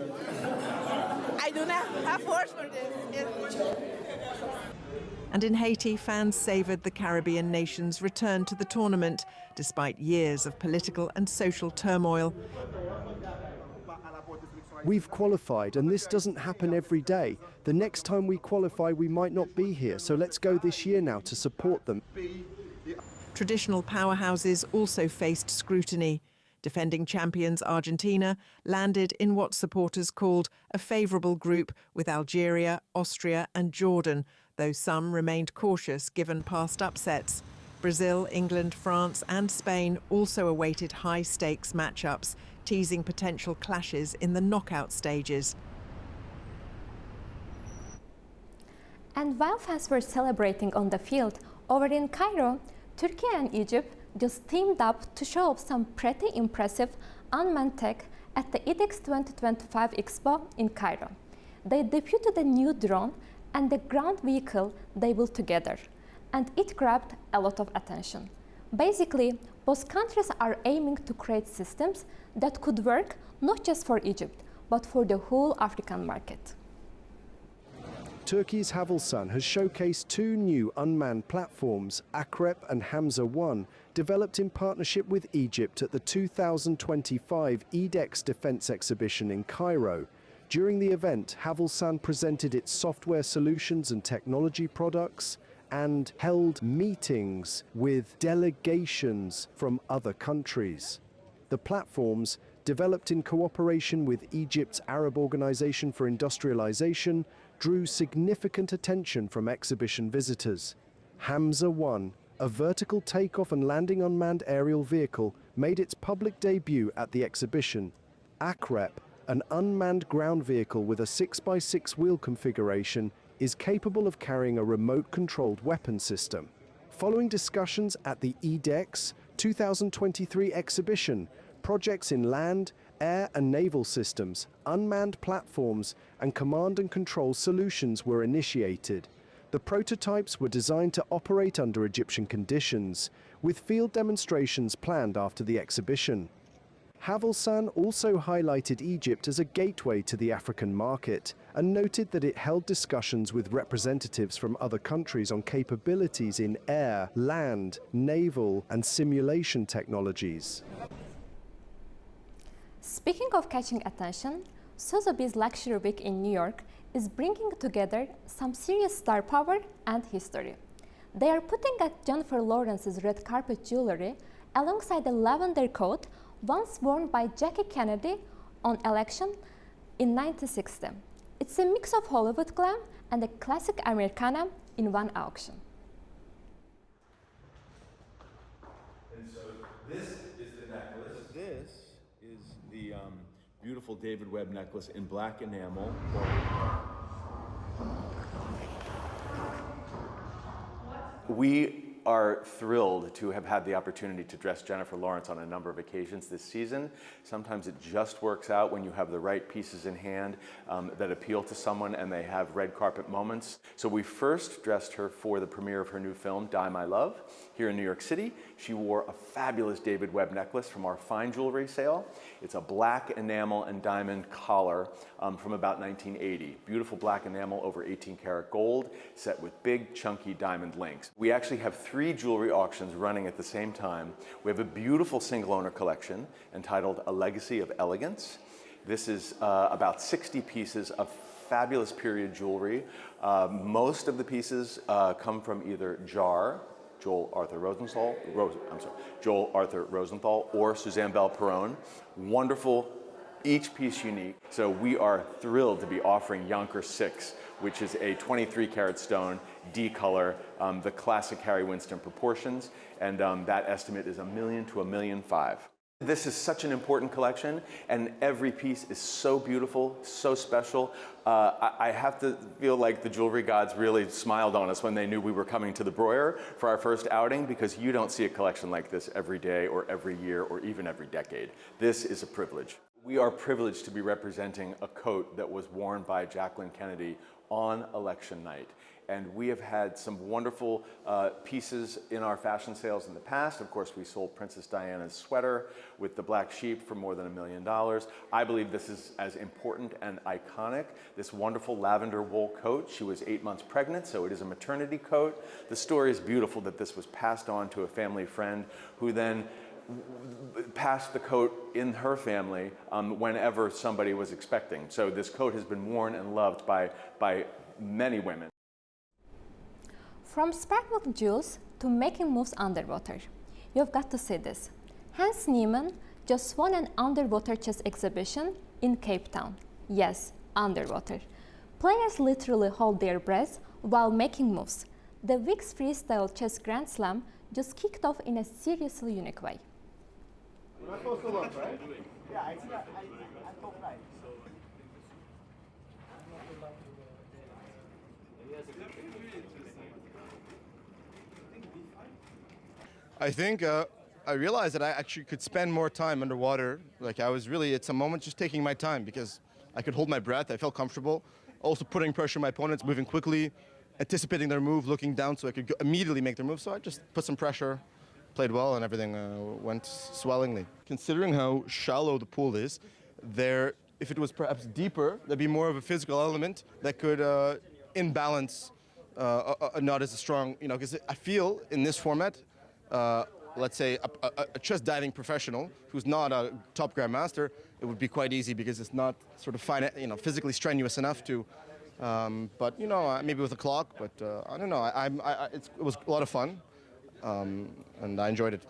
I do not have words for this. And in Haiti, fans savoured the Caribbean nation's return to the tournament, despite years of political and social turmoil. We've qualified, and this doesn't happen every day. The next time we qualify, we might not be here, so let's go this year now to support them. Traditional powerhouses also faced scrutiny. Defending champions Argentina landed in what supporters called a favourable group with Algeria, Austria and Jordan, though some remained cautious given past upsets. Brazil, England, France and Spain also awaited high-stakes matchups, teasing potential clashes in the knockout stages. And while fans were celebrating on the field, over in Cairo, Turkey and Egypt just teamed up to show off some pretty impressive unmanned tech at the IDEX 2025 Expo in Cairo. They debuted a new drone and the ground vehicle they built together, and it grabbed a lot of attention. Basically, both countries are aiming to create systems that could work not just for Egypt, but for the whole African market. Turkey's Havelsan has showcased two new unmanned platforms, Akrep and Hamza 1, developed in partnership with Egypt at the 2025 IDEX Defense Exhibition in Cairo. During the event, Havelsan presented its software solutions and technology products and held meetings with delegations from other countries. The platforms, developed in cooperation with Egypt's Arab Organization for Industrialization, drew significant attention from exhibition visitors. Hamza 1 a vertical takeoff and landing unmanned aerial vehicle made its public debut at the exhibition. ACREP, an unmanned ground vehicle with a 6x6 wheel configuration, is capable of carrying a remote-controlled weapon system. Following discussions at the EDEX 2023 exhibition, projects in land, air and naval systems, unmanned platforms and command and control solutions were initiated. The prototypes were designed to operate under Egyptian conditions, with field demonstrations planned after the exhibition. Havelsan also highlighted Egypt as a gateway to the African market and noted that it held discussions with representatives from other countries on capabilities in air, land, naval and simulation technologies. Speaking of catching attention, Sotheby's Luxury Week in New York is bringing together some serious star power and history. They are putting at Jennifer Lawrence's red carpet jewelry alongside the lavender coat once worn by Jackie Kennedy on election in 1960. It's a mix of Hollywood glam and a classic Americana in one auction. And so this is the necklace. This is the beautiful David Webb necklace in black enamel. We are thrilled to have had the opportunity to dress Jennifer Lawrence on a number of occasions this season. Sometimes it just works out when you have the right pieces in hand that appeal to someone and they have red carpet moments. So we first dressed her for the premiere of her new film, Die My Love, here in New York City. She wore a fabulous David Webb necklace from our fine jewelry sale. It's a black enamel and diamond collar from about 1980. Beautiful black enamel over 18 karat gold, set with big chunky diamond links. We actually have 3 jewelry auctions running at the same time. We have a beautiful single owner collection entitled A Legacy of Elegance. This is about 60 pieces of fabulous period jewelry. Most of the pieces come from either Joel Arthur Rosenthal, or Suzanne Belle Perron. Wonderful, each piece unique. So we are thrilled to be offering Yonkers 6, which is a 23 karat stone, D color, the classic Harry Winston proportions, and that estimate is $1 million to $1.5 million. This is such an important collection, and every piece is so beautiful, so special. I have to feel like the jewelry gods really smiled on us when they knew we were coming to the Breuer for our first outing, because you don't see a collection like this every day or every year or even every decade. This is a privilege. We are privileged to be representing a coat that was worn by Jacqueline Kennedy on election night. And we have had some wonderful pieces in our fashion sales in the past. Of course, we sold Princess Diana's sweater with the black sheep for more than $1 million. I believe this is as important and iconic. This wonderful lavender wool coat, she was 8 months pregnant, so it is a maternity coat. The story is beautiful that this was passed on to a family friend who then passed the coat in her family whenever somebody was expecting. So this coat has been worn and loved by many women. From sparkling jewels to making moves underwater, you've got to see this. Hans Niemann just won an underwater chess exhibition in Cape Town. Yes, underwater. Players literally hold their breath while making moves. The week's Freestyle Chess Grand Slam just kicked off in a seriously unique way. We're not supposed to look, right? Yeah, I thought right. I think I realized that I actually could spend more time underwater. Like it's a moment just taking my time because I could hold my breath. I felt comfortable. Also putting pressure on my opponents, moving quickly, anticipating their move, looking down so I could immediately make their move. So I just put some pressure, played well, and everything went swellingly. Considering how shallow the pool is, if it was perhaps deeper, there'd be more of a physical element that could imbalance not as strong, because I feel in this format, let's say a chess diving professional who's not a top grandmaster, it would be quite easy because it's not sort of physically strenuous enough to. But maybe with a clock. But I don't know. It was a lot of fun, and I enjoyed it.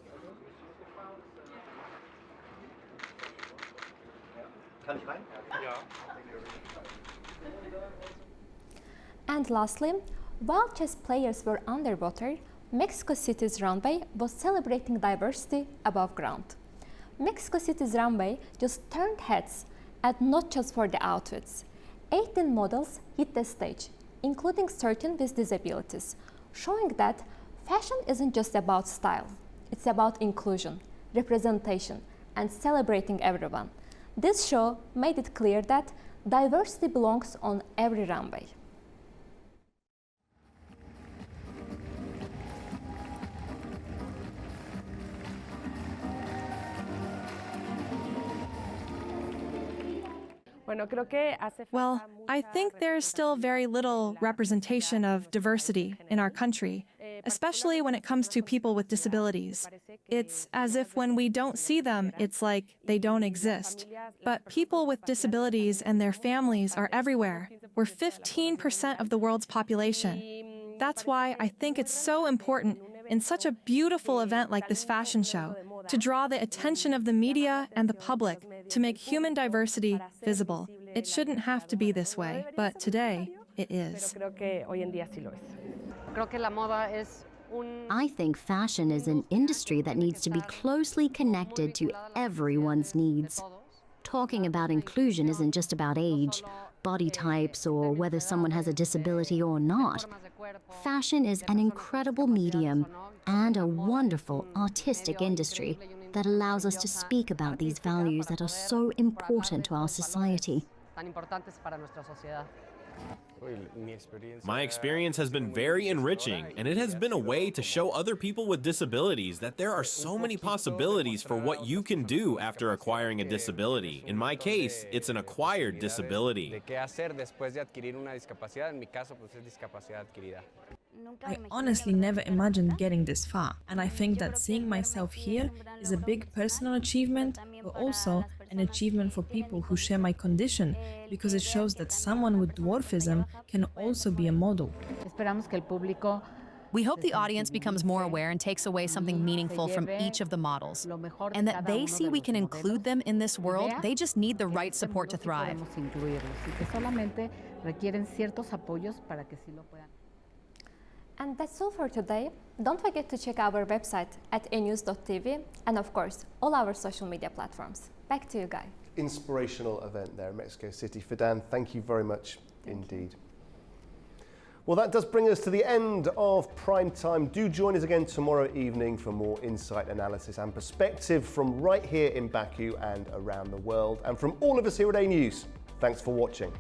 And lastly, while chess players were underwater, Mexico City's runway was celebrating diversity above ground. Mexico City's runway just turned heads, and not just for the outfits. 18 models hit the stage, including certain with disabilities, showing that fashion isn't just about style. It's about inclusion, representation, and celebrating everyone. This show made it clear that diversity belongs on every runway. Well, I think there's still very little representation of diversity in our country, especially when it comes to people with disabilities. It's as if when we don't see them, it's like they don't exist. But people with disabilities and their families are everywhere. We're 15% of the world's population. That's why I think it's so important in such a beautiful event like this fashion show to draw the attention of the media and the public to make human diversity visible. It shouldn't have to be this way, but today it is. I think fashion is an industry that needs to be closely connected to everyone's needs. Talking about inclusion isn't just about age, body types, or whether someone has a disability or not. Fashion is an incredible medium and a wonderful artistic industry that allows us to speak about these values that are so important to our society. My experience has been very enriching, and it has been a way to show other people with disabilities that there are so many possibilities for what you can do after acquiring a disability. In my case, it's an acquired disability. I honestly never imagined getting this far, and I think that seeing myself here is a big personal achievement, but also an achievement for people who share my condition, because it shows that someone with dwarfism can also be a model. We hope the audience becomes more aware and takes away something meaningful from each of the models, and that they see we can include them in this world. They just need the right support to thrive. And that's all for today. Don't forget to check our website at AnewZ.tv and, of course, all our social media platforms. Back to you, Guy. Inspirational event there in Mexico City. Fidan, thank you very much indeed. Well, that does bring us to the end of Prime Time. Do join us again tomorrow evening for more insight, analysis and perspective from right here in Baku and around the world. And from all of us here at AnewZ, thanks for watching.